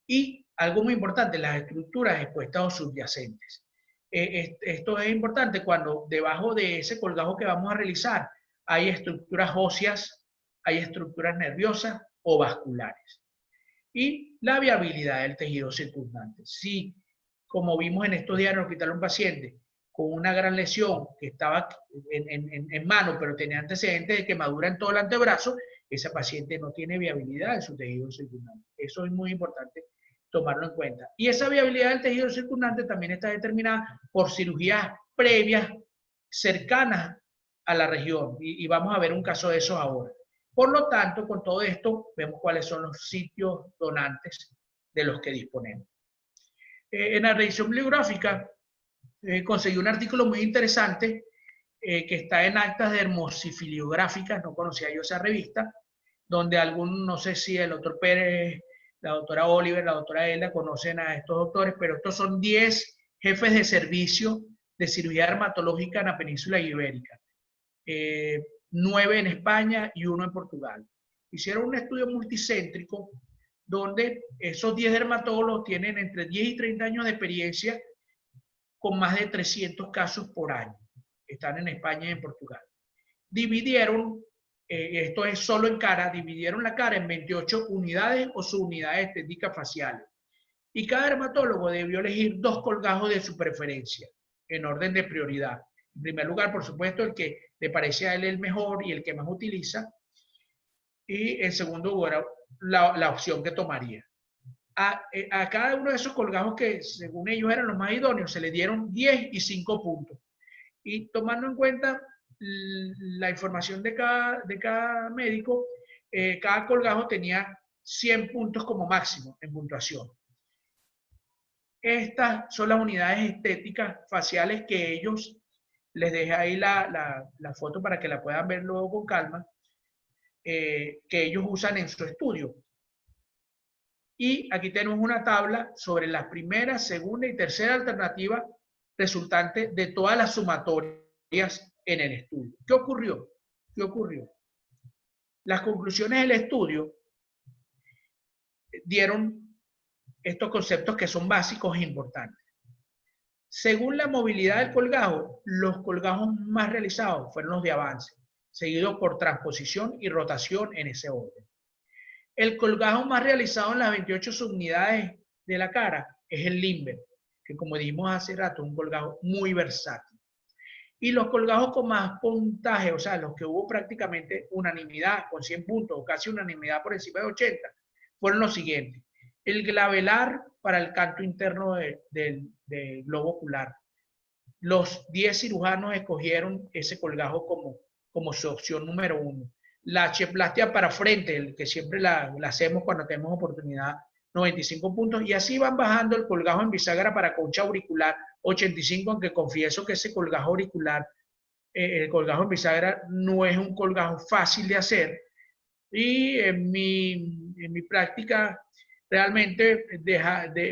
y, algo muy importante, las estructuras expuestas o subyacentes. Esto es importante cuando debajo de ese colgajo que vamos a realizar hay estructuras óseas, hay estructuras nerviosas o vasculares. Y la viabilidad del tejido circundante. Si, como vimos en estos días en el hospital, un paciente con una gran lesión que estaba en mano, pero tenía antecedentes de quemadura en todo el antebrazo, ese paciente no tiene viabilidad de su tejido circundante. Eso es muy importante tomarlo en cuenta. Y esa viabilidad del tejido circundante también está determinada por cirugías previas cercanas a la región. Y vamos a ver un caso de eso ahora. Por lo tanto, con todo esto, vemos cuáles son los sitios donantes de los que disponemos. En la revisión bibliográfica conseguí un artículo muy interesante que está en Actas de Hermosifiliográficas, no conocía yo esa revista, donde no sé si el doctor Pérez, la doctora Oliver, la doctora Elda conocen a estos doctores, pero estos son 10 jefes de servicio de cirugía dermatológica en la península ibérica. 9 en España y 1 en Portugal. Hicieron un estudio multicéntrico donde esos 10 dermatólogos tienen entre 10 y 30 años de experiencia con más de 300 casos por año. Están en España y en Portugal. Dividieron, esto es solo en cara, dividieron la cara en 28 unidades o subunidades estéticas faciales. Y cada dermatólogo debió elegir 2 colgajos de su preferencia, en orden de prioridad. En primer lugar, por supuesto, el que le parece a él el mejor y el que más utiliza. Y en segundo lugar, la opción que tomaría. A cada uno de esos colgajos que según ellos eran los más idóneos, se le dieron 10 y 5 puntos. Y tomando en cuenta la información de cada médico, cada colgajo tenía 100 puntos como máximo en puntuación. Estas son las unidades estéticas faciales que ellos, les dejé ahí la foto para que la puedan ver luego con calma, que ellos usan en su estudio. Y aquí tenemos una tabla sobre las primeras, segunda y tercera alternativas resultantes de todas las sumatorias en el estudio. ¿Qué ocurrió? ¿Qué ocurrió? Las conclusiones del estudio dieron estos conceptos que son básicos e importantes. Según la movilidad del colgajo, los colgajos más realizados fueron los de avance, seguidos por transposición y rotación en ese orden. El colgajo más realizado en las 28 subunidades de la cara es el limber, que como dijimos hace rato, es un colgajo muy versátil. Y los colgajos con más puntaje, o sea, los que hubo prácticamente unanimidad, con 100 puntos, o casi unanimidad por encima de 80, fueron los siguientes. El glabelar para el canto interno del globo ocular. Los 10 cirujanos escogieron ese colgajo como su opción número 1. La H-plastia para frente, el que siempre la hacemos cuando tenemos oportunidad, 95 puntos. Y así van bajando el colgajo en bisagra para concha auricular, 85, aunque confieso que ese colgajo auricular, el colgajo en bisagra, no es un colgajo fácil de hacer. Y en mi práctica, realmente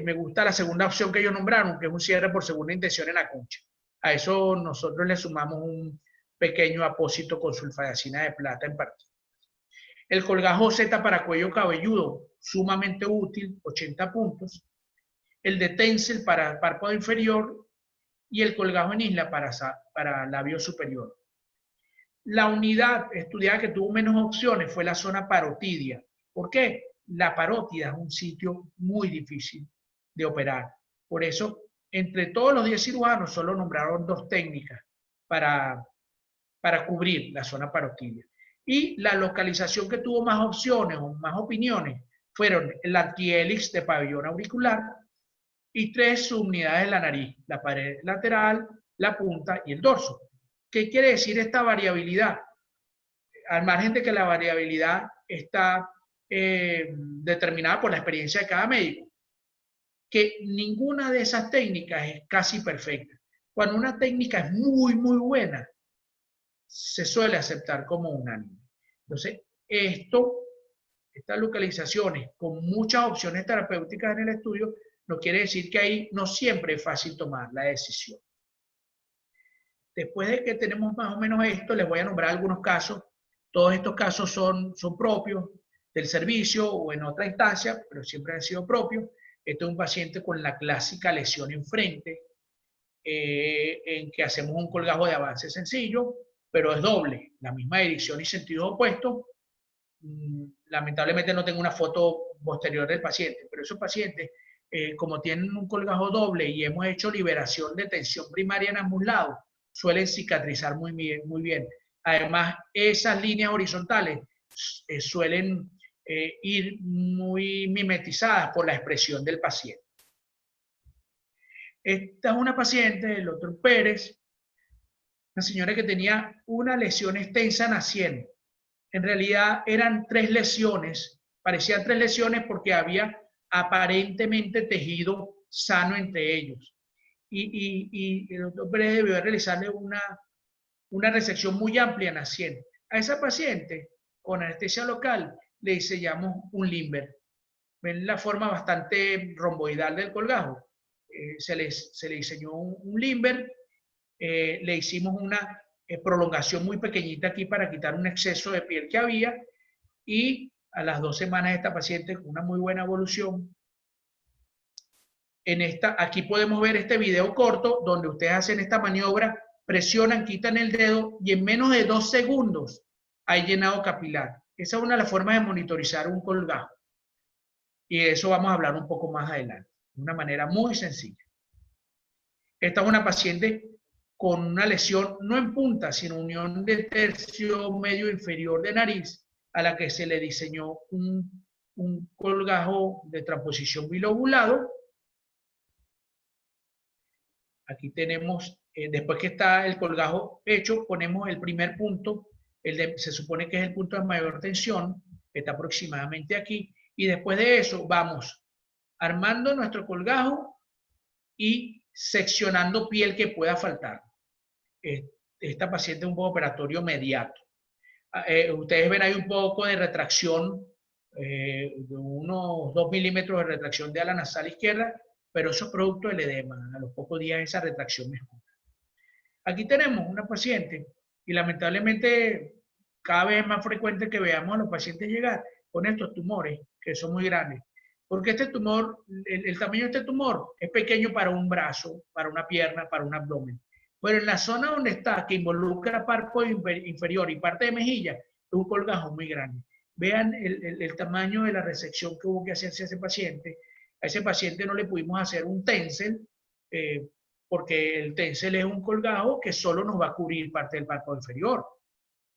me gusta la segunda opción que ellos nombraron, que es un cierre por segunda intención en la concha. A eso nosotros le sumamos un pequeño apósito con sulfadacina de plata en particular. El colgajo Z para cuello cabelludo, sumamente útil, 80 puntos. El de Tencel para párpado inferior y el colgajo en isla para labio superior. La unidad estudiada que tuvo menos opciones fue la zona parotidia. ¿Por qué? La parótida es un sitio muy difícil de operar. Por eso, entre todos los 10 cirujanos, solo nombraron 2 técnicas para cubrir la zona parotidia. Y la localización que tuvo más opciones o más opiniones fueron el antihelix de pabellón auricular y 3 subunidades de la nariz, la pared lateral, la punta y el dorso. ¿Qué quiere decir esta variabilidad? Al margen de que la variabilidad está determinada por la experiencia de cada médico, que ninguna de esas técnicas es casi perfecta. Cuando una técnica es muy, muy buena, se suele aceptar como unánime. Entonces, estas localizaciones con muchas opciones terapéuticas en el estudio, no quiere decir que ahí no siempre es fácil tomar la decisión. Después de que tenemos más o menos esto, les voy a nombrar algunos casos. Todos estos casos son propios del servicio o en otra instancia, pero siempre han sido propios. Este es un paciente con la clásica lesión enfrente, en que hacemos un colgajo de avance sencillo, pero es doble, la misma dirección y sentido opuesto. Lamentablemente no tengo una foto posterior del paciente, pero esos pacientes, como tienen un colgajo doble y hemos hecho liberación de tensión primaria en ambos lados, suelen cicatrizar muy bien. Además, esas líneas horizontales suelen ir muy mimetizadas por la expresión del paciente. Esta es una paciente del Dr. Pérez, una señora que tenía una lesión extensa naciendo. En realidad eran 3 lesiones, parecían 3 lesiones porque había aparentemente tejido sano entre ellos. Y el doctor Pérez debió realizarle una resección muy amplia naciente. A esa paciente, con anestesia local, le diseñamos un limber. Ven la forma bastante romboidal del colgajo. Se le diseñó un limber, le hicimos una prolongación muy pequeñita aquí para quitar un exceso de piel que había, y a las 2 semanas esta paciente con una muy buena evolución. Aquí podemos ver este video corto donde ustedes hacen esta maniobra, presionan, quitan el dedo y en menos de 2 segundos hay llenado capilar. Esa es una de las formas de monitorizar un colgajo. Y de eso vamos a hablar un poco más adelante, de una manera muy sencilla. Esta es una paciente con una lesión no en punta, sino unión del tercio medio inferior de nariz, a la que se le diseñó un colgajo de transposición bilobulado. Aquí tenemos, después que está el colgajo hecho, ponemos el primer punto, se supone que es el punto de mayor tensión, que está aproximadamente aquí, y después de eso vamos armando nuestro colgajo y seccionando piel que pueda faltar. Esta paciente es un postoperatorio mediato. Ustedes ven ahí un poco de retracción, de unos 2 milímetros de retracción de ala nasal izquierda, pero eso es producto del edema. A los pocos días esa retracción mejora. Aquí tenemos una paciente, y lamentablemente cada vez es más frecuente que veamos a los pacientes llegar con estos tumores que son muy grandes. Porque este tumor, el tamaño de este tumor es pequeño para un brazo, para una pierna, para un abdomen. Pero en la zona donde está, que involucra párpado inferior y parte de mejilla, es un colgajo muy grande. Vean el tamaño de la resección que hubo que hacerse a ese paciente. A ese paciente no le pudimos hacer un TENSEL, porque el TENSEL es un colgajo que solo nos va a cubrir parte del párpado inferior.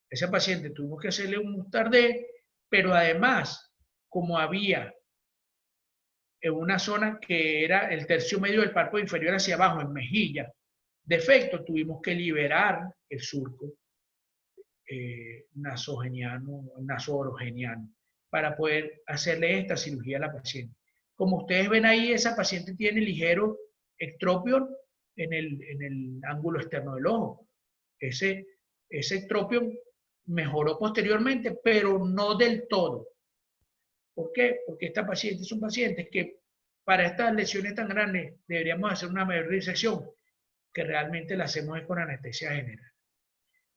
Ese paciente tuvimos que hacerle un Mustardé, pero además, como había en una zona que era el tercio medio del párpado inferior hacia abajo, en mejilla, defecto, tuvimos que liberar el surco nasoorogeniano para poder hacerle esta cirugía a la paciente. Como ustedes ven ahí, esa paciente tiene ligero ectropion en el ángulo externo del ojo. Ese ectropion mejoró posteriormente, pero no del todo. ¿Por qué? Porque esta paciente es un paciente que para estas lesiones tan grandes deberíamos hacer una mayor disección, que realmente la hacemos con anestesia general.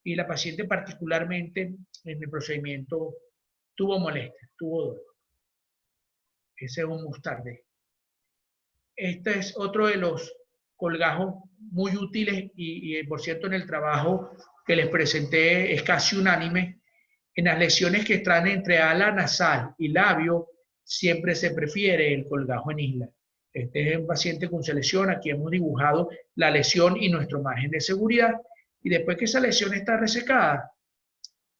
Y la paciente particularmente en el procedimiento tuvo molestias, tuvo dolor. Ese es un Mustardé. Este es otro de los colgajos muy útiles y por cierto en el trabajo que les presenté es casi unánime. En las lesiones que están entre ala nasal y labio siempre se prefiere el colgajo en isla. Este es un paciente con su lesión, aquí hemos dibujado la lesión y nuestro margen de seguridad. Y después que esa lesión está resecada,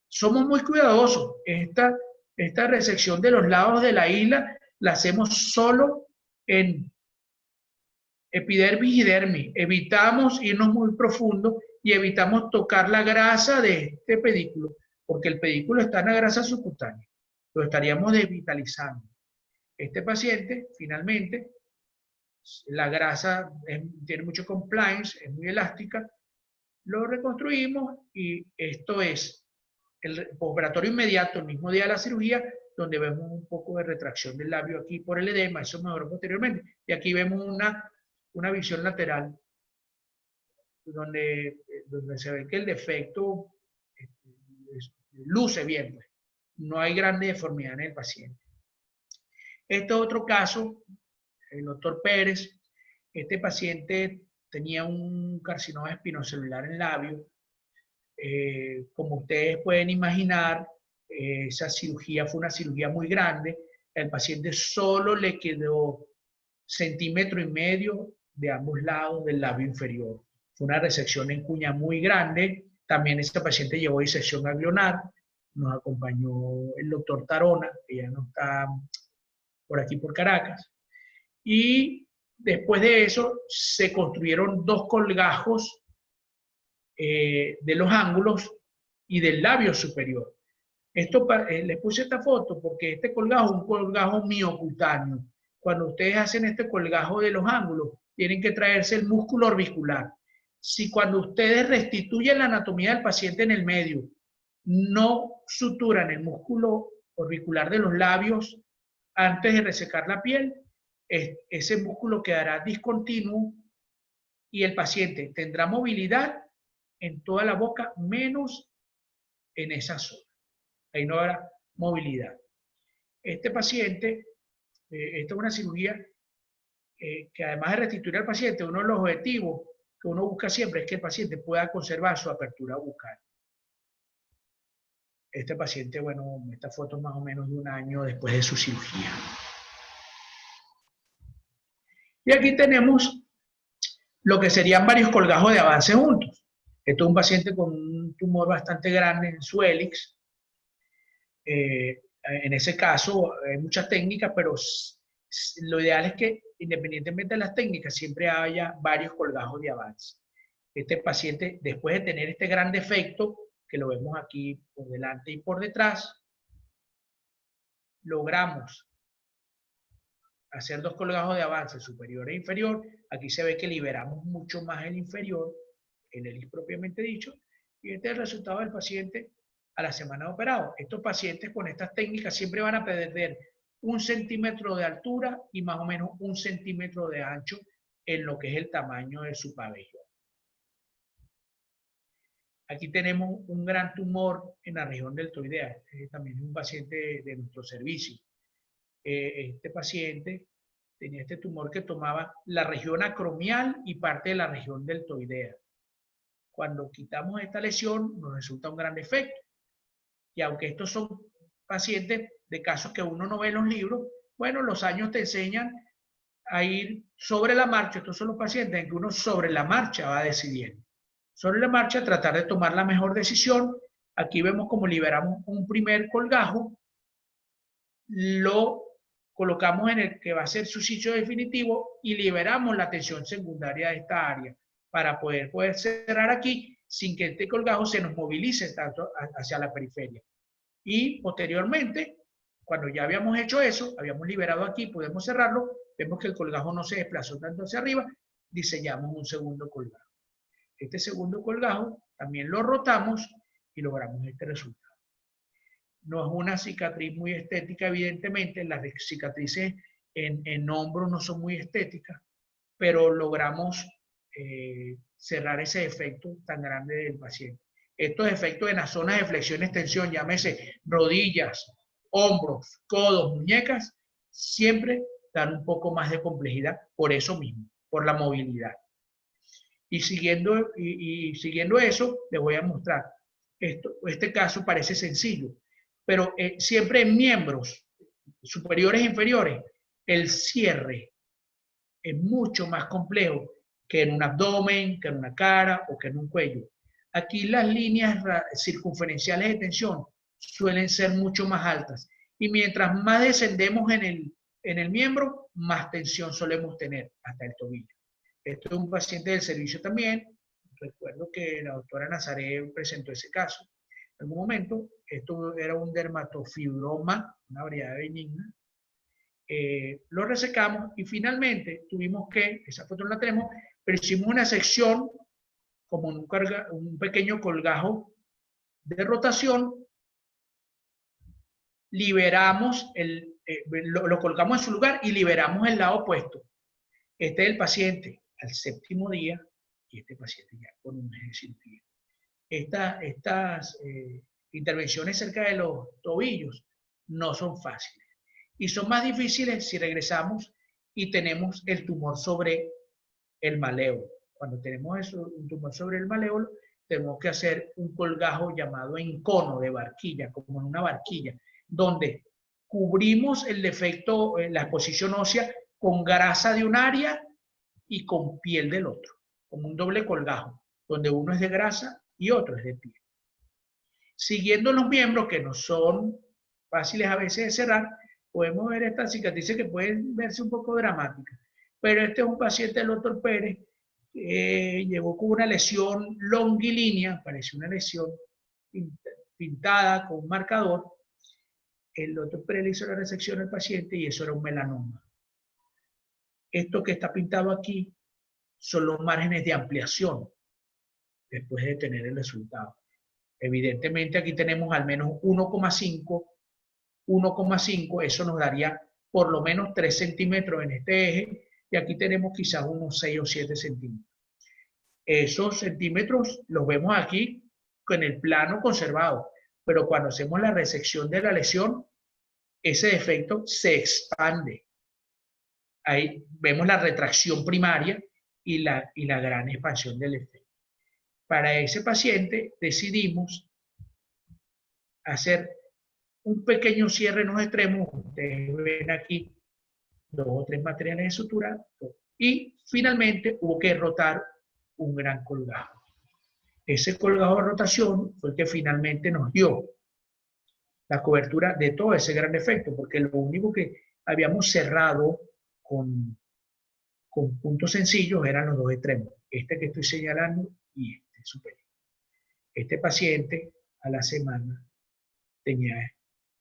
somos muy cuidadosos. Esta resección de los lados de la isla la hacemos solo en epidermis y dermis. Evitamos irnos muy profundo y evitamos tocar la grasa de este pedículo, porque el pedículo está en la grasa subcutánea. Lo estaríamos desvitalizando. Este paciente, finalmente, la grasa tiene mucho compliance, es muy elástica, lo reconstruimos y esto es el postoperatorio inmediato, el mismo día de la cirugía, donde vemos un poco de retracción del labio aquí por el edema, eso mejoró posteriormente. Y aquí vemos una visión lateral donde se ve que el defecto luce bien, pues. No hay grande deformidad en el paciente. Este otro caso, el doctor Pérez, este paciente tenía un carcinoma espinocelular en labio. Como ustedes pueden imaginar, esa cirugía fue una cirugía muy grande. El paciente solo le quedó 1,5 cm de ambos lados del labio inferior. Fue una resección en cuña muy grande. También este paciente llevó disección ganglionar. Nos acompañó el doctor Tarona, que ya no está por aquí por Caracas. Y después de eso se construyeron 2 colgajos de los ángulos y del labio superior. Esto les puse esta foto porque este colgajo es un colgajo miocutáneo. Cuando ustedes hacen este colgajo de los ángulos, tienen que traerse el músculo orbicular. Si cuando ustedes restituyen la anatomía del paciente en el medio, no suturan el músculo orbicular de los labios antes de resecar la piel, ese músculo quedará discontinuo y el paciente tendrá movilidad en toda la boca, menos en esa zona. Ahí no habrá movilidad. Este paciente, esta es una cirugía que además de restituir al paciente, uno de los objetivos que uno busca siempre es que el paciente pueda conservar su apertura bucal. Este paciente, bueno, esta foto más o menos de 1 año después de su cirugía. Y aquí tenemos lo que serían varios colgajos de avance juntos. Esto es un paciente con un tumor bastante grande en su hélix. En ese caso hay muchas técnicas, pero lo ideal es que independientemente de las técnicas siempre haya varios colgajos de avance. Este paciente, después de tener este gran defecto, que lo vemos aquí por delante y por detrás, logramos hacer 2 colgajos de avance superior e inferior. Aquí se ve que liberamos mucho más el inferior, el hélix propiamente dicho, y este es el resultado del paciente a la semana de operado. Estos pacientes con estas técnicas siempre van a perder 1 centímetro de altura y más o menos 1 centímetro de ancho en lo que es el tamaño de su pabellón. Aquí tenemos un gran tumor en la región deltoidea. También es un paciente de nuestro servicio. Este paciente tenía este tumor que tomaba la región acromial y parte de la región deltoidea. Cuando quitamos esta lesión, nos resulta un gran efecto. Y aunque estos son pacientes de casos que uno no ve en los libros, bueno, los años te enseñan a ir sobre la marcha. Estos son los pacientes en que uno sobre la marcha va decidiendo. Sobre la marcha tratar de tomar la mejor decisión. Aquí vemos cómo liberamos un primer colgajo, lo colocamos en el que va a ser su sitio definitivo y liberamos la tensión secundaria de esta área para poder cerrar aquí sin que este colgajo se nos movilice tanto hacia la periferia. Y posteriormente, cuando ya habíamos hecho eso, habíamos liberado aquí, podemos cerrarlo, vemos que el colgajo no se desplazó tanto hacia arriba, diseñamos un segundo colgajo. Este segundo colgajo también lo rotamos y logramos este resultado. No es una cicatriz muy estética, evidentemente, las cicatrices en hombros no son muy estéticas, pero logramos cerrar ese efecto tan grande del paciente. Estos efectos en las zonas de flexión y extensión, llámese rodillas, hombros, codos, muñecas, siempre dan un poco más de complejidad por eso mismo, por la movilidad. Y siguiendo eso, les voy a mostrar. Este caso parece sencillo, pero siempre en miembros superiores e inferiores, el cierre es mucho más complejo que en un abdomen, que en una cara o que en un cuello. Aquí las líneas circunferenciales de tensión suelen ser mucho más altas. Y mientras más descendemos en el miembro, más tensión solemos tener hasta el tobillo. Esto es un paciente del servicio también. Recuerdo que la doctora Nazaré presentó ese caso. En algún momento, esto era un dermatofibroma, una variedad benigna. Lo resecamos y finalmente tuvimos que, esa foto no la tenemos, pero hicimos una sección como un pequeño colgajo de rotación, liberamos, lo colgamos en su lugar y liberamos el lado opuesto. Este es el paciente al 7º día y este paciente ya con un mes de cirugía. Estas intervenciones cerca de los tobillos no son fáciles y son más difíciles si regresamos y tenemos el tumor sobre el maléolo. Cuando tenemos un tumor sobre el maléolo, tenemos que hacer un colgajo llamado encono de barquilla, como en una barquilla, donde cubrimos el defecto, la exposición ósea con grasa de un área y con piel del otro, como un doble colgajo, donde uno es de grasa y otro es de piel. Siguiendo los miembros que no son fáciles a veces de cerrar, podemos ver estas cicatrices que pueden verse un poco dramáticas. Pero este es un paciente del Dr. Pérez, llegó con una lesión longilínea, parece una lesión pintada con un marcador. El Dr. Pérez le hizo la resección al paciente y eso era un melanoma. Esto que está pintado aquí son los márgenes de ampliación después de tener el resultado. Evidentemente aquí tenemos al menos 1,5, eso nos daría por lo menos 3 centímetros en este eje, y aquí tenemos quizás unos 6 o 7 centímetros. Esos centímetros los vemos aquí con el plano conservado, pero cuando hacemos la resección de la lesión, ese defecto se expande. Ahí vemos la retracción primaria y la gran expansión del efecto. Para ese paciente decidimos hacer un pequeño cierre en los extremos. Ustedes ven aquí 2 o 3 materiales de sutura y finalmente hubo que rotar un gran colgajo. Ese colgajo de rotación fue el que finalmente nos dio la cobertura de todo ese gran efecto, porque lo único que habíamos cerrado con puntos sencillos eran los 2 extremos, este que estoy señalando y este superior. Este paciente a la semana tenía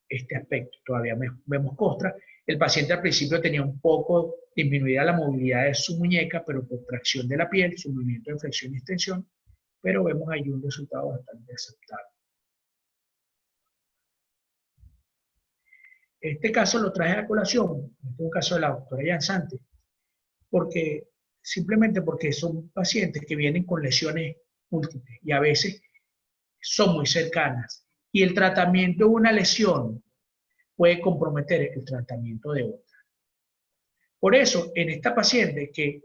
este aspecto, todavía vemos costra. El paciente al principio tenía un poco disminuida la movilidad de su muñeca, pero por tracción de la piel, su movimiento de flexión y extensión, pero vemos ahí un resultado bastante aceptable. Este caso lo traje a colación, este es un caso de la doctora Yansante, simplemente porque son pacientes que vienen con lesiones múltiples y a veces son muy cercanas. Y el tratamiento de una lesión puede comprometer el tratamiento de otra. Por eso, en esta paciente que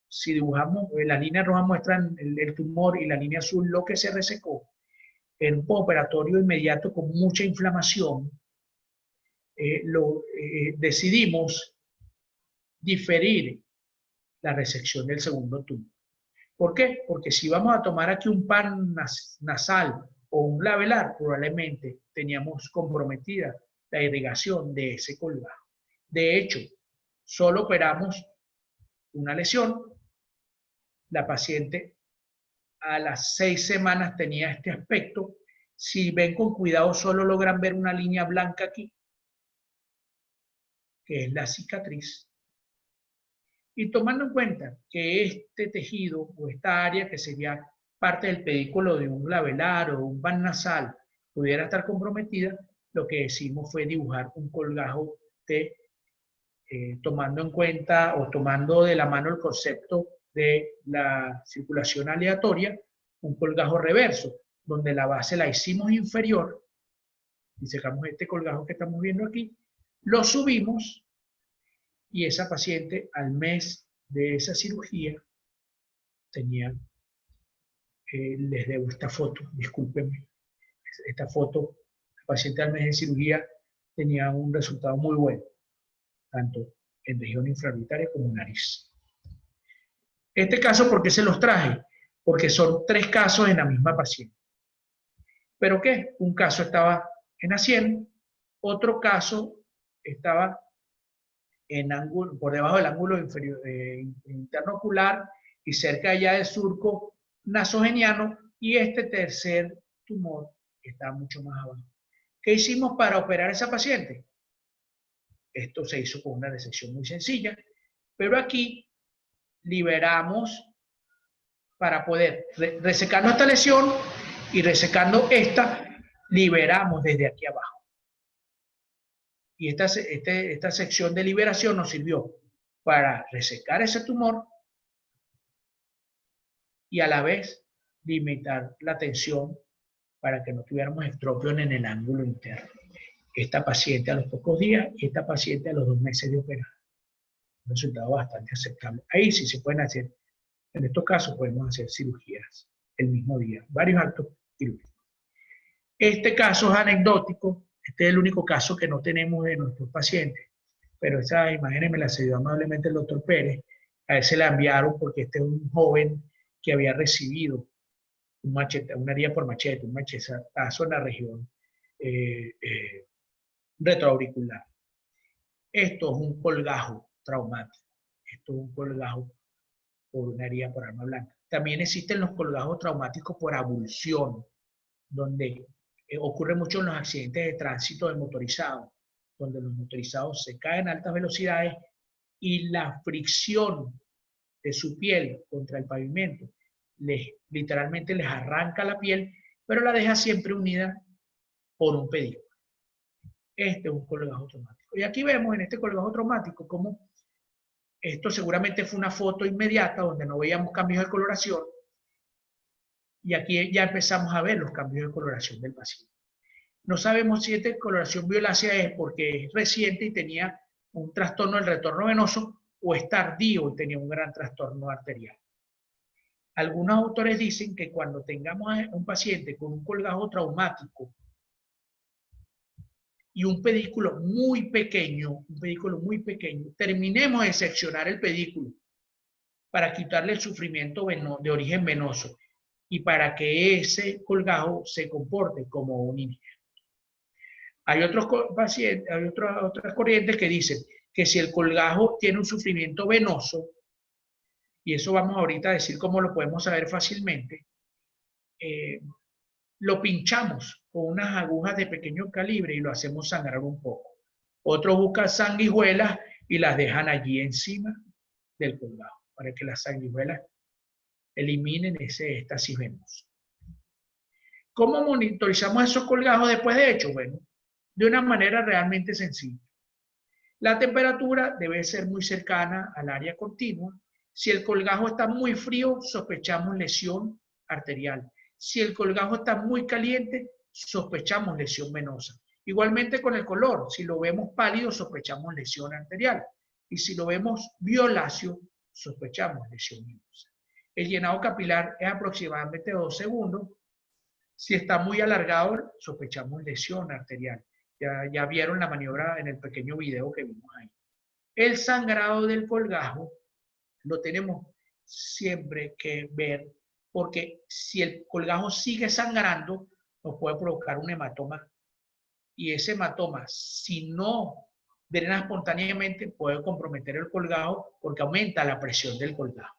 si dibujamos, la línea roja muestra el tumor y la línea azul lo que se resecó, en un postoperatorio inmediato con mucha inflamación, decidimos diferir la resección del segundo tumor. ¿Por qué? Porque si vamos a tomar aquí un pan nasal o un labelar, probablemente teníamos comprometida la irrigación de ese colgajo. De hecho, solo operamos una lesión. La paciente a las 6 semanas tenía este aspecto. Si ven con cuidado, solo logran ver una línea blanca aquí, que es la cicatriz. Y tomando en cuenta que este tejido o esta área que sería parte del pedículo de un labelar o un van nasal pudiera estar comprometida, lo que hicimos fue dibujar un colgajo tomando en cuenta o tomando de la mano el concepto de la circulación aleatoria, un colgajo reverso, donde la base la hicimos inferior, y sacamos este colgajo que estamos viendo aquí, lo subimos, y esa paciente al mes de esa cirugía tenía, les debo esta foto, discúlpenme, esta foto, la paciente al mes de cirugía tenía un resultado muy bueno, tanto en región infraorbitaria como nariz. Este caso, ¿por qué se los traje? Porque son 3 casos en la misma paciente. ¿Pero qué? Un caso estaba en A100, otro caso estaba en ángulo, por debajo del ángulo inferior, interno ocular y cerca allá del surco nasogeniano, y este tercer tumor está mucho más abajo. ¿Qué hicimos para operar a esa paciente? Esto se hizo con una resección muy sencilla, pero aquí liberamos para poder, resecando esta lesión y resecando esta, liberamos desde aquí abajo. Y esta sección de liberación nos sirvió para resecar ese tumor y a la vez limitar la tensión para que no tuviéramos estropión en el ángulo interno. Esta paciente a los pocos días y esta paciente a los 2 meses de operar. Un resultado bastante aceptable. Ahí sí se pueden hacer, en estos casos podemos hacer cirugías el mismo día, varios actos quirúrgicos. Este caso es anecdótico. Este es el único caso que no tenemos de nuestros pacientes, pero esa imagen me la cedió amablemente el doctor Pérez. A él se la enviaron porque este es un joven que había recibido un machete, una herida por machete, un machetazo en la región retroauricular. Esto es un colgajo traumático. Esto es un colgajo por una herida por arma blanca. También existen los colgajos traumáticos por abulsión, donde ocurre mucho en los accidentes de tránsito de motorizados, donde los motorizados se caen a altas velocidades y la fricción de su piel contra el pavimento literalmente les arranca la piel, pero la deja siempre unida por un pedículo. Este es un colgajo traumático. Y aquí vemos en este colgajo traumático cómo esto seguramente fue una foto inmediata donde no veíamos cambios de coloración. Y aquí ya empezamos a ver los cambios de coloración del paciente. No sabemos si esta coloración violácea es porque es reciente y tenía un trastorno del retorno venoso o es tardío y tenía un gran trastorno arterial. Algunos autores dicen que cuando tengamos a un paciente con un colgajo traumático y un pedículo muy pequeño, terminemos de seccionar el pedículo para quitarle el sufrimiento de origen venoso y para que ese colgajo se comporte como un injerto. Hay otros pacientes, hay otras corrientes que dicen que si el colgajo tiene un sufrimiento venoso, y eso vamos ahorita a decir cómo lo podemos saber fácilmente, lo pinchamos con unas agujas de pequeño calibre y lo hacemos sangrar un poco. Otros buscan sanguijuelas y las dejan allí encima del colgajo para que las sanguijuelas eliminen ese éxtasis venoso. ¿Cómo monitorizamos esos colgajos después de hecho? Bueno, de una manera realmente sencilla. La temperatura debe ser muy cercana al área continua. Si el colgajo está muy frío, sospechamos lesión arterial. Si el colgajo está muy caliente, sospechamos lesión venosa. Igualmente con el color, si lo vemos pálido, sospechamos lesión arterial. Y si lo vemos violáceo, sospechamos lesión venosa. El llenado capilar es aproximadamente 2 segundos. Si está muy alargado, sospechamos lesión arterial. Ya vieron la maniobra en el pequeño video que vimos ahí. El sangrado del colgajo lo tenemos siempre que ver, porque si el colgajo sigue sangrando, nos puede provocar un hematoma. Y ese hematoma, si no drena espontáneamente, puede comprometer el colgajo porque aumenta la presión del colgajo.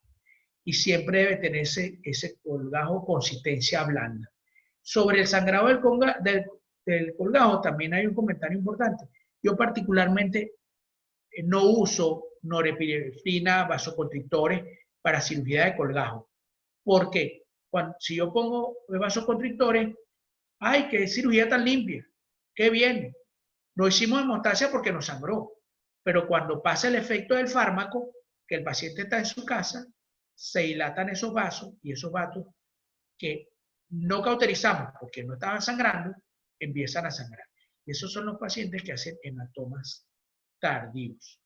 Y siempre debe tener ese colgajo consistencia blanda. Sobre el sangrado del colgajo también hay un comentario importante. Yo particularmente no uso norepinefrina, vasoconstrictores para cirugía de colgajo. ¿Por qué? Si yo pongo vasoconstrictores, ¡ay, qué cirugía tan limpia! ¡Qué bien! No hicimos hemostasia porque nos sangró. Pero cuando pasa el efecto del fármaco, que el paciente está en su casa, se dilatan esos vasos y esos vasos que no cauterizamos porque no estaban sangrando, empiezan a sangrar. Y esos son los pacientes que hacen hematomas tardíos.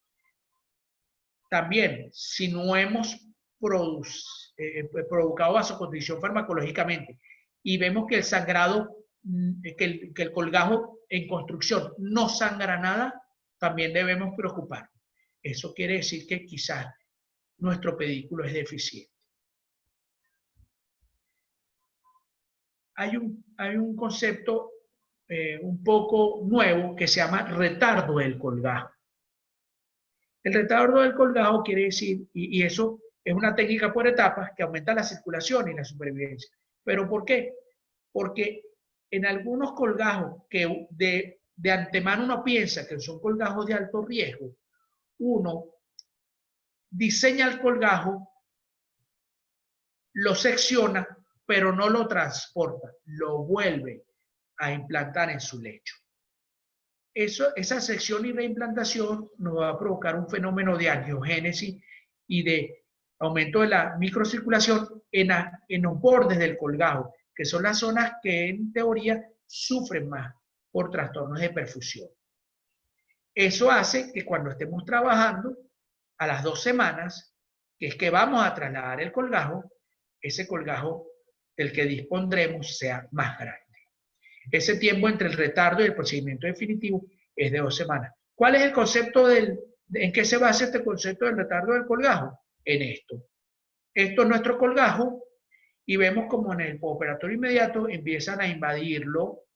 También, si no hemos provocado vasoconstricción farmacológicamente y vemos que el sangrado, que el colgajo en construcción no sangra nada, también debemos preocuparnos. Eso quiere decir que quizás nuestro pedículo es deficiente. Hay un concepto un poco nuevo que se llama retardo del colgajo. El retardo del colgajo quiere decir, y eso es una técnica por etapas que aumenta la circulación y la supervivencia. ¿Pero por qué? Porque en algunos colgajos que de antemano uno piensa que son colgajos de alto riesgo, uno diseña el colgajo, lo secciona, pero no lo transporta, lo vuelve a implantar en su lecho. Esa sección y reimplantación nos va a provocar un fenómeno de angiogénesis y de aumento de la microcirculación en los bordes del colgajo, que son las zonas que en teoría sufren más por trastornos de perfusión. Eso hace que cuando estemos trabajando, a las 2 semanas, que es que vamos a trasladar el colgajo, ese colgajo del que dispondremos sea más grande. Ese tiempo entre el retardo y el procedimiento definitivo es de 2 semanas. ¿Cuál es el concepto en qué se basa este concepto del retardo del colgajo? En esto. Esto es nuestro colgajo y vemos como en el postoperatorio inmediato empiezan a invadirlo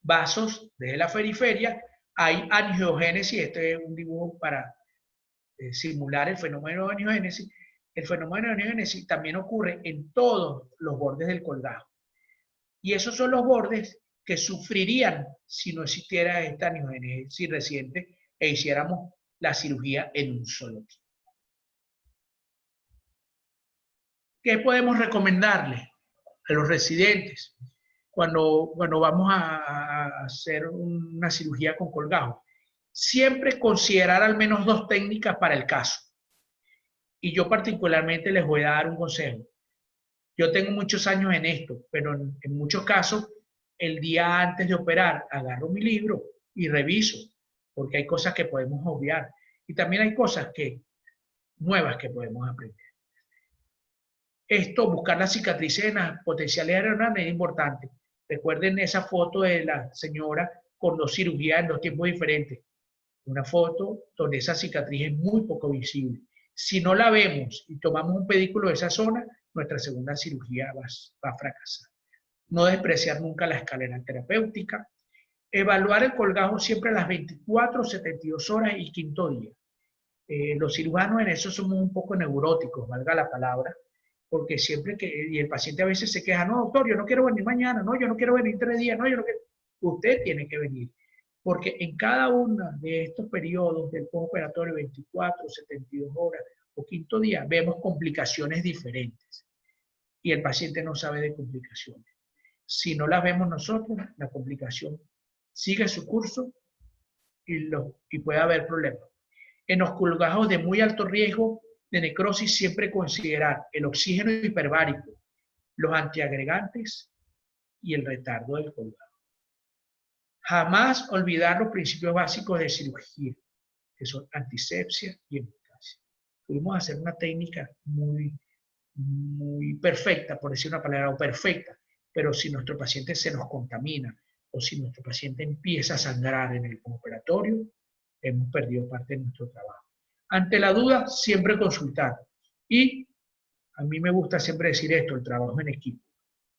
vasos desde la periferia. Hay angiogénesis, este es un dibujo para simular el fenómeno de angiogénesis. El fenómeno de angiogénesis también ocurre en todos los bordes del colgajo. Y esos son los bordes que sufrirían si no existiera esta angiogénesis reciente e hiciéramos la cirugía en un solo tiempo. ¿Qué podemos recomendarles a los residentes cuando vamos a hacer una cirugía con colgajo? Siempre considerar al menos 2 técnicas para el caso. Y yo particularmente les voy a dar un consejo. Yo tengo muchos años en esto, pero en muchos casos, el día antes de operar, agarro mi libro y reviso, porque hay cosas que podemos obviar. Y también hay cosas nuevas que podemos aprender. Esto, buscar las cicatrices en las potenciales aeronaves es importante. Recuerden esa foto de la señora con 2 cirugías en 2 tiempos diferentes. Una foto donde esa cicatriz es muy poco visible. Si no la vemos y tomamos un pedículo de esa zona, nuestra segunda cirugía va a fracasar. No despreciar nunca la escalera terapéutica. Evaluar el colgajo siempre a las 24, 72 horas y 5º día. Los cirujanos en eso somos un poco neuróticos, valga la palabra, porque siempre y el paciente a veces se queja, no, doctor, yo no quiero venir mañana, no, yo no quiero venir 3 días, no, yo no quiero. Usted tiene que venir, porque en cada uno de estos periodos del postoperatorio, 24, 72 horas o 5º día, vemos complicaciones diferentes y el paciente no sabe de complicaciones. Si no las vemos nosotros, la complicación sigue su curso y puede haber problemas. En los colgajos de muy alto riesgo de necrosis, siempre considerar el oxígeno hiperbárico, los antiagregantes y el retardo del colgajo. Jamás olvidar los principios básicos de cirugía, que son antisepsia y hemostasia. Pudimos hacer una técnica muy perfecta, por decir una palabra, o perfecta, pero si nuestro paciente se nos contamina o si nuestro paciente empieza a sangrar en el operatorio, hemos perdido parte de nuestro trabajo. Ante la duda, siempre consultar. Y a mí me gusta siempre decir esto, el trabajo en equipo.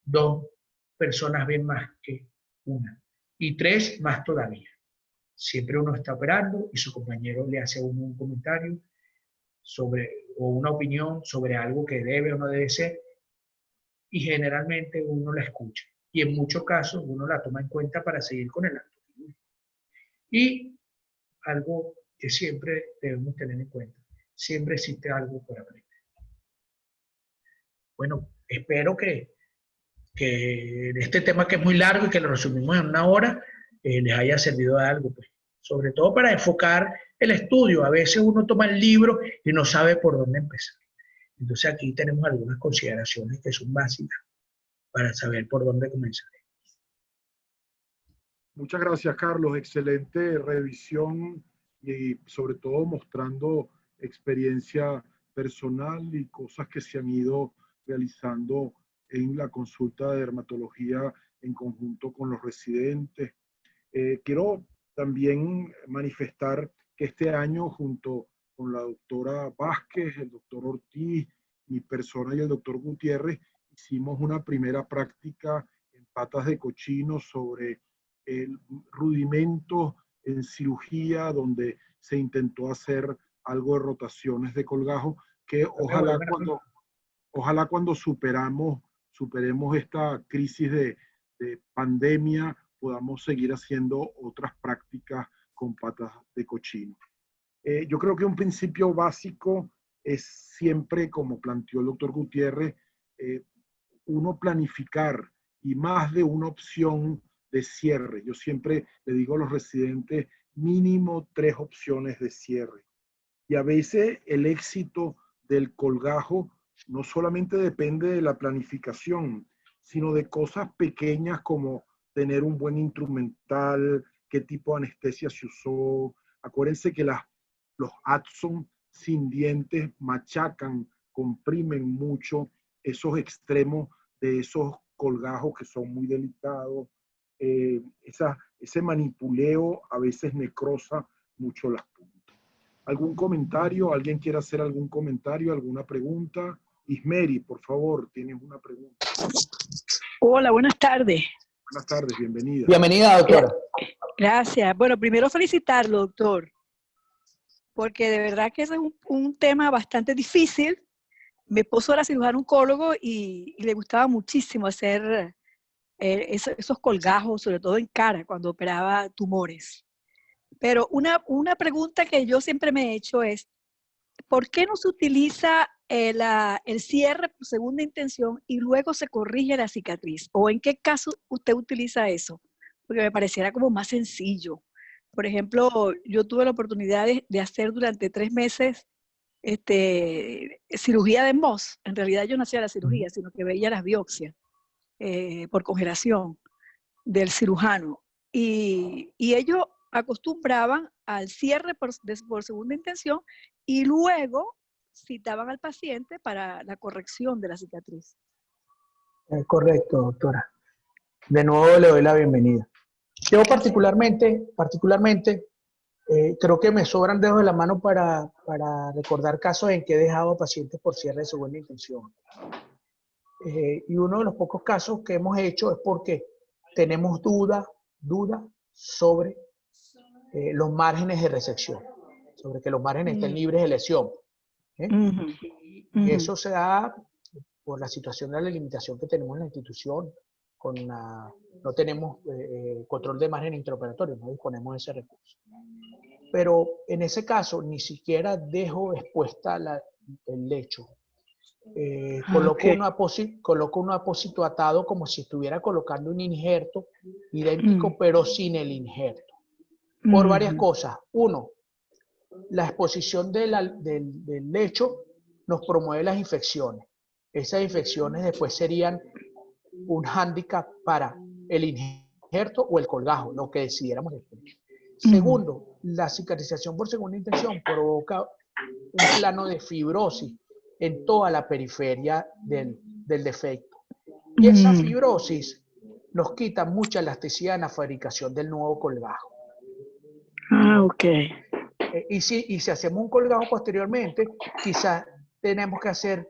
2 personas ven más que una. Y 3 más todavía. Siempre uno está operando y su compañero le hace a uno un comentario sobre, o una opinión sobre algo que debe o no debe ser, y generalmente uno la escucha. Y en muchos casos uno la toma en cuenta para seguir con el acto. Y algo que siempre debemos tener en cuenta, siempre existe algo por aprender. Bueno, espero que este tema, que es muy largo y que lo resumimos en una hora, les haya servido de algo, pues. Sobre todo para enfocar el estudio. A veces uno toma el libro y no sabe por dónde empezar. Entonces aquí tenemos algunas consideraciones que son básicas para saber por dónde comenzar. Muchas gracias, Carlos. Excelente revisión y sobre todo mostrando experiencia personal y cosas que se han ido realizando en la consulta de dermatología en conjunto con los residentes. Quiero también manifestar que este año, junto con la doctora Vázquez, el doctor Ortiz, mi persona y el doctor Gutiérrez, hicimos una primera práctica en patas de cochino sobre rudimentos en cirugía, donde se intentó hacer algo de rotaciones de colgajo, que ojalá cuando superemos esta crisis de pandemia, podamos seguir haciendo otras prácticas con patas de cochino. Yo creo que un principio básico es siempre, como planteó el doctor Gutiérrez, uno planificar y más de una opción de cierre. Yo siempre le digo a los residentes, mínimo 3 opciones de cierre. Y a veces el éxito del colgajo no solamente depende de la planificación, sino de cosas pequeñas como tener un buen instrumental, qué tipo de anestesia se usó. Acuérdense que los Adson sin dientes machacan, comprimen mucho esos extremos de esos colgajos que son muy delicados. Ese manipuleo a veces necrosa mucho las puntas. ¿Algún comentario? ¿Alguien quiere hacer algún comentario? ¿Alguna pregunta? Ismeri, por favor, tienes una pregunta. Hola, buenas tardes. Buenas tardes, bienvenida. Bienvenida, doctora. Gracias. Bueno, primero felicitarlo, doctor, porque de verdad que ese es un tema bastante difícil. Mi esposo era cirujano oncólogo y le gustaba muchísimo hacer esos colgajos, sobre todo en cara, cuando operaba tumores. Pero una pregunta que yo siempre me he hecho es, ¿por qué no se utiliza el cierre por segunda intención y luego se corrige la cicatriz? ¿O en qué caso usted utiliza eso? Porque me pareciera como más sencillo. Por ejemplo, yo tuve la oportunidad de hacer durante 3 meses cirugía de MOS. En realidad yo no hacía la cirugía, sino que veía las biopsias por congelación del cirujano. Y ellos acostumbraban al cierre por segunda intención y luego citaban al paciente para la corrección de la cicatriz. Correcto, doctora. De nuevo le doy la bienvenida. Yo particularmente creo que me sobran dedos de la mano para recordar casos en que he dejado pacientes por cierre de segunda intención. Y uno de los pocos casos que hemos hecho es porque tenemos duda sobre los márgenes de resección, sobre que los márgenes estén libres de lesión. Y eso se da por la situación de la limitación que tenemos en la institución. No tenemos control de margen intraoperatorio, no disponemos de ese recurso. Pero en ese caso ni siquiera dejo expuesta el lecho. Coloco un apósito atado como si estuviera colocando un injerto idéntico, pero sin el injerto. Por varias cosas. Uno, la exposición del lecho nos promueve las infecciones. Esas infecciones después serían un hándicap para el injerto. injerto o el colgajo, lo que decidiéramos después. Segundo, la cicatrización por segunda intención provoca un plano de fibrosis en toda la periferia del defecto. Y esa fibrosis nos quita mucha elasticidad en la fabricación del nuevo colgajo. Ah, ok. Y si hacemos un colgajo posteriormente, quizás tenemos que hacer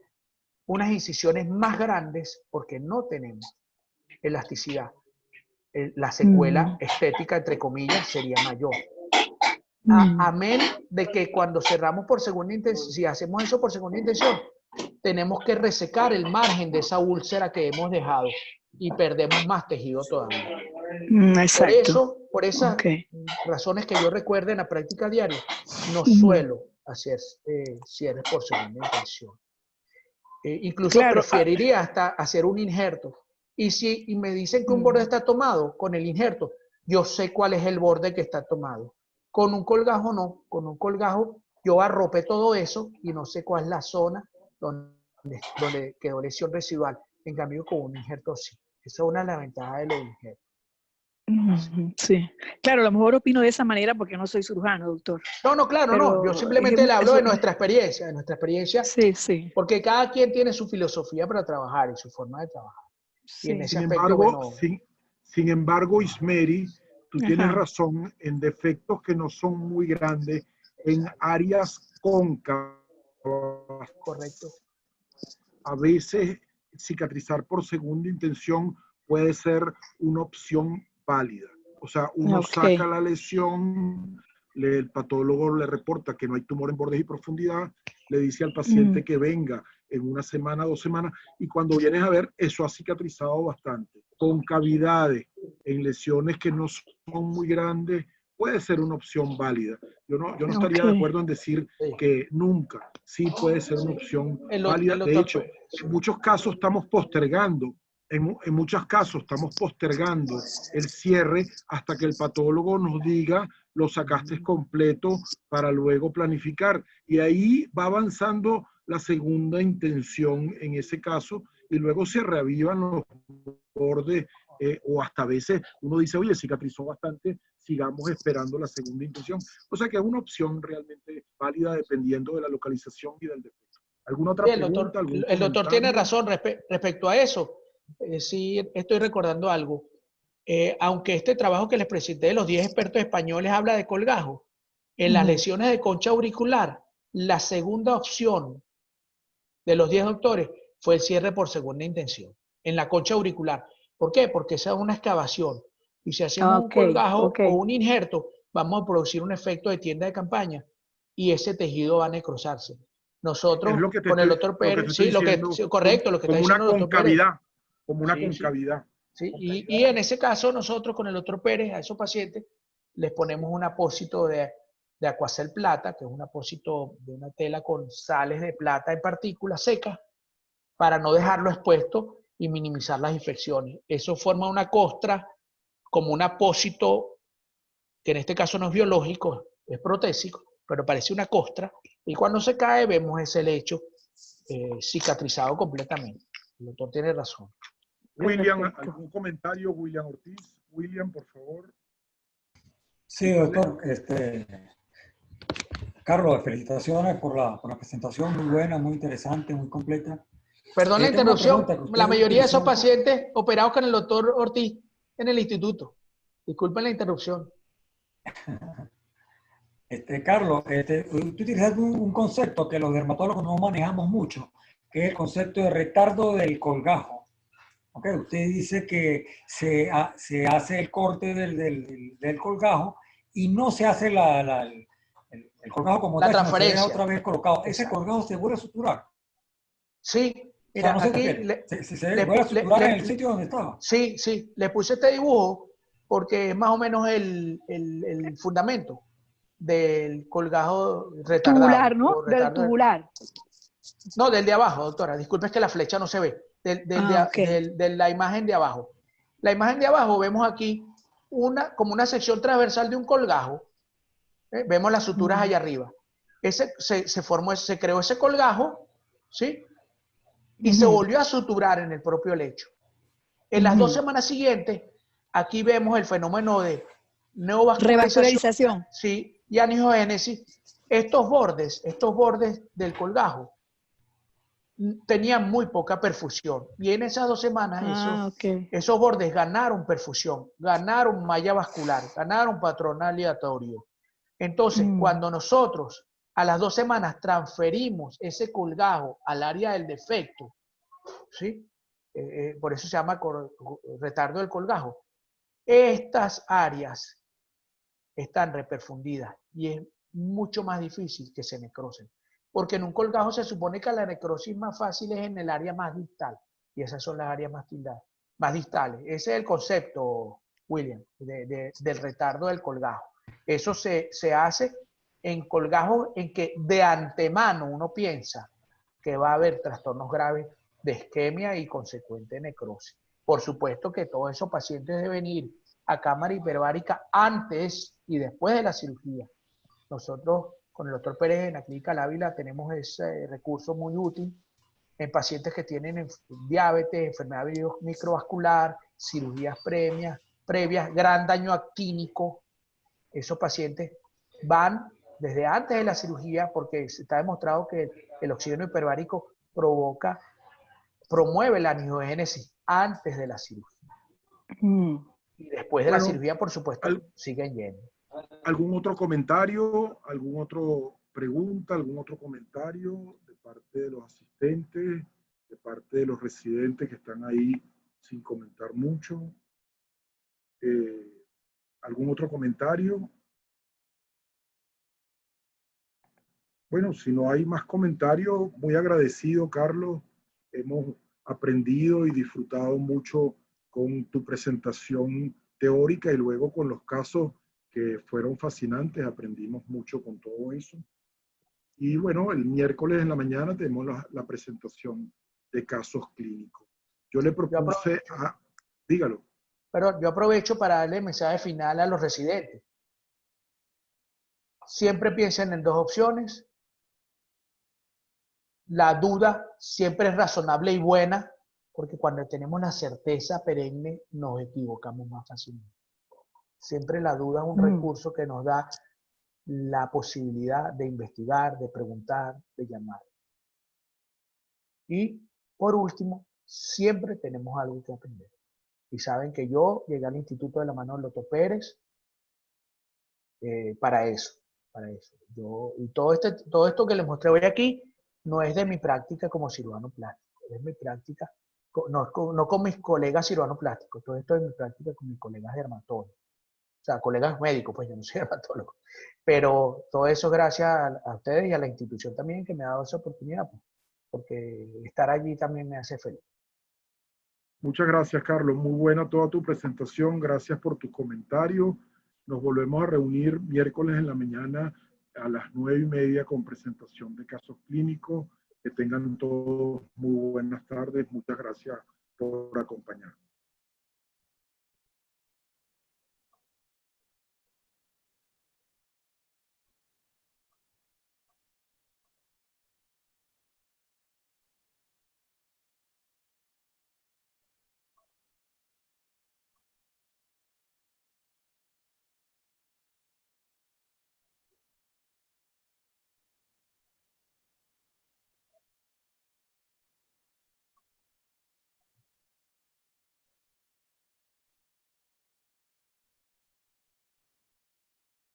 unas incisiones más grandes porque no tenemos elasticidad. La secuela estética, entre comillas, sería mayor. Amén de que cuando cerramos por segunda intención, si hacemos eso por segunda intención, tenemos que resecar el margen de esa úlcera que hemos dejado y perdemos más tejido todavía. Exacto. Por esas Ok. razones que yo recuerdo en la práctica diaria, no suelo hacer cierres por segunda intención. Incluso Claro. preferiría hasta hacer un injerto. Y me dicen que un borde está tomado con el injerto, yo sé cuál es el borde que está tomado. Con un colgajo no, con un colgajo yo arropé todo eso y no sé cuál es la zona donde quedó lesión residual. En cambio, con un injerto sí. Esa es una de las ventajas de los injertos. Sí. Claro, a lo mejor opino de esa manera porque no soy cirujano, doctor. No, claro, no. Yo simplemente le hablo de nuestra experiencia, Sí, sí. porque cada quien tiene su filosofía para trabajar y su forma de trabajar. Sí. Y en ese Sin aspecto, embargo, bueno, sin embargo, Ismeri, tú tienes Ajá. razón en defectos que no son muy grandes, en áreas cóncavas. correcto. A veces cicatrizar por segunda intención puede ser una opción válida. O sea, uno saca la lesión, el patólogo le reporta que no hay tumor en bordes y profundidad, le dice al paciente que venga en una semana, 2 semanas, y cuando vienes a ver, eso ha cicatrizado bastante. Concavidades en lesiones que no son muy grandes puede ser una opción válida. Yo no estaría de acuerdo en decir que nunca. Sí puede ser una opción válida. De hecho, en muchos casos estamos postergando. En muchos casos estamos postergando el cierre hasta que el patólogo nos diga lo sacaste completo para luego planificar. Y ahí va avanzando la segunda intención en ese caso y luego se reavivan los bordes o hasta a veces uno dice, oye, cicatrizó bastante, sigamos esperando la segunda intención. O sea que es una opción realmente válida dependiendo de la localización y del defecto. ¿Alguna otra pregunta? El doctor tiene razón respecto a eso. Sí, estoy recordando algo. Aunque este trabajo que les presenté de los 10 expertos españoles habla de colgajo, en las lesiones de concha auricular, la segunda opción de los 10 doctores fue el cierre por segunda intención, en la concha auricular. ¿Por qué? Porque esa es una excavación. Y si hacemos un colgajo o un injerto, vamos a producir un efecto de tienda de campaña y ese tejido va a necrosarse. Nosotros, con el doctor Pérez, sí, correcto, lo que está diciendo el doctor Pérez. Como una concavidad. Sí, y en ese caso, nosotros con el doctor Pérez, a esos pacientes, les ponemos un apósito de Aquacel plata, que es un apósito de una tela con sales de plata en partículas secas, para no dejarlo expuesto y minimizar las infecciones. Eso forma una costra como un apósito, que en este caso no es biológico, es protésico, pero parece una costra, y cuando se cae vemos ese lecho cicatrizado completamente. El doctor tiene razón. William, ¿algún comentario? William Ortiz. William, por favor. Sí, doctor. Carlos, felicitaciones por la presentación, muy buena, muy interesante, muy completa. Perdón la interrupción, la mayoría de esos pacientes operados con el doctor Ortiz en el instituto. Disculpen la interrupción. Carlos, tú utilizas un concepto que los dermatólogos no manejamos mucho, que es el concepto de retardo del colgajo. Okay, usted dice que se hace el corte del colgajo y no se hace el colgajo como tal, sino se deja otra vez colocado. ¿Ese colgajo se vuelve a suturar? Sí. Mira, o sea, no aquí se vuelve a suturar en el sitio donde estaba. Sí, le puse este dibujo porque es más o menos el fundamento del colgajo retardado. Tubular, ¿no? Del tubular. No, del de abajo, doctora. Disculpe, es que la flecha no se ve. De la imagen de abajo. La imagen de abajo vemos aquí como una sección transversal de un colgajo. Vemos las suturas allá arriba. Se creó ese colgajo, ¿sí? Y se volvió a suturar en el propio lecho. En las 2 semanas siguientes Aquí vemos el fenómeno de neovascularización, Revascularización. sí, y angiogénesis. Estos bordes del colgajo tenían muy poca perfusión. Y en esas 2 semanas esos bordes ganaron perfusión, ganaron malla vascular, ganaron patrón aleatorio. Entonces, cuando nosotros a las 2 semanas transferimos ese colgajo al área del defecto, ¿sí? Por eso se llama retardo del colgajo. Estas áreas están reperfundidas y es mucho más difícil que se necrosen. Porque en un colgajo se supone que la necrosis más fácil es en el área más distal. Y esas son las áreas más distales. Ese es el concepto, William, del retardo del colgajo. Eso se hace en colgajos en que de antemano uno piensa que va a haber trastornos graves de isquemia y consecuente necrosis. Por supuesto que todos esos pacientes deben ir a cámara hiperbárica antes y después de la cirugía. Nosotros con el doctor Pérez en la Clínica El Ávila tenemos ese recurso muy útil en pacientes que tienen diabetes, enfermedad microvascular, cirugías previas, gran daño actínico. Esos pacientes van desde antes de la cirugía porque está demostrado que el oxígeno hiperbárico promueve la angiogénesis antes de la cirugía. Y después de la cirugía, por supuesto, siguen yendo. ¿Algún otro comentario? ¿Alguna otra pregunta? ¿Algún otro comentario de parte de los asistentes? ¿De parte de los residentes que están ahí sin comentar mucho? ¿Algún otro comentario? Bueno, si no hay más comentarios, muy agradecido, Carlos. Hemos aprendido y disfrutado mucho con tu presentación teórica y luego con los casos que fueron fascinantes. Aprendimos mucho con todo eso. Y bueno, el miércoles en la mañana tenemos la presentación de casos clínicos. Yo le propuse dígalo. Pero yo aprovecho para darle el mensaje final a los residentes. Siempre piensen en 2 opciones. La duda siempre es razonable y buena, porque cuando tenemos la certeza perenne nos equivocamos más fácilmente. Siempre la duda es un recurso que nos da la posibilidad de investigar, de preguntar, de llamar. Y por último, siempre tenemos algo que aprender. Y saben que yo llegué al Instituto de la mano del doctor Pérez para eso. Y todo esto que les mostré hoy aquí no es de mi práctica como cirujano plástico, es mi práctica, no con mis colegas cirujanos plásticos, todo esto es mi práctica con mis colegas dermatólogos. O sea, colegas médicos, pues yo no soy dermatólogo. Pero todo eso gracias a ustedes y a la institución también que me ha dado esa oportunidad, pues, porque estar allí también me hace feliz. Muchas gracias, Carlos. Muy buena toda tu presentación. Gracias por tu comentario. Nos volvemos a reunir miércoles en la mañana a las 9:30 con presentación de casos clínicos. Que tengan todos muy buenas tardes. Muchas gracias por acompañarnos.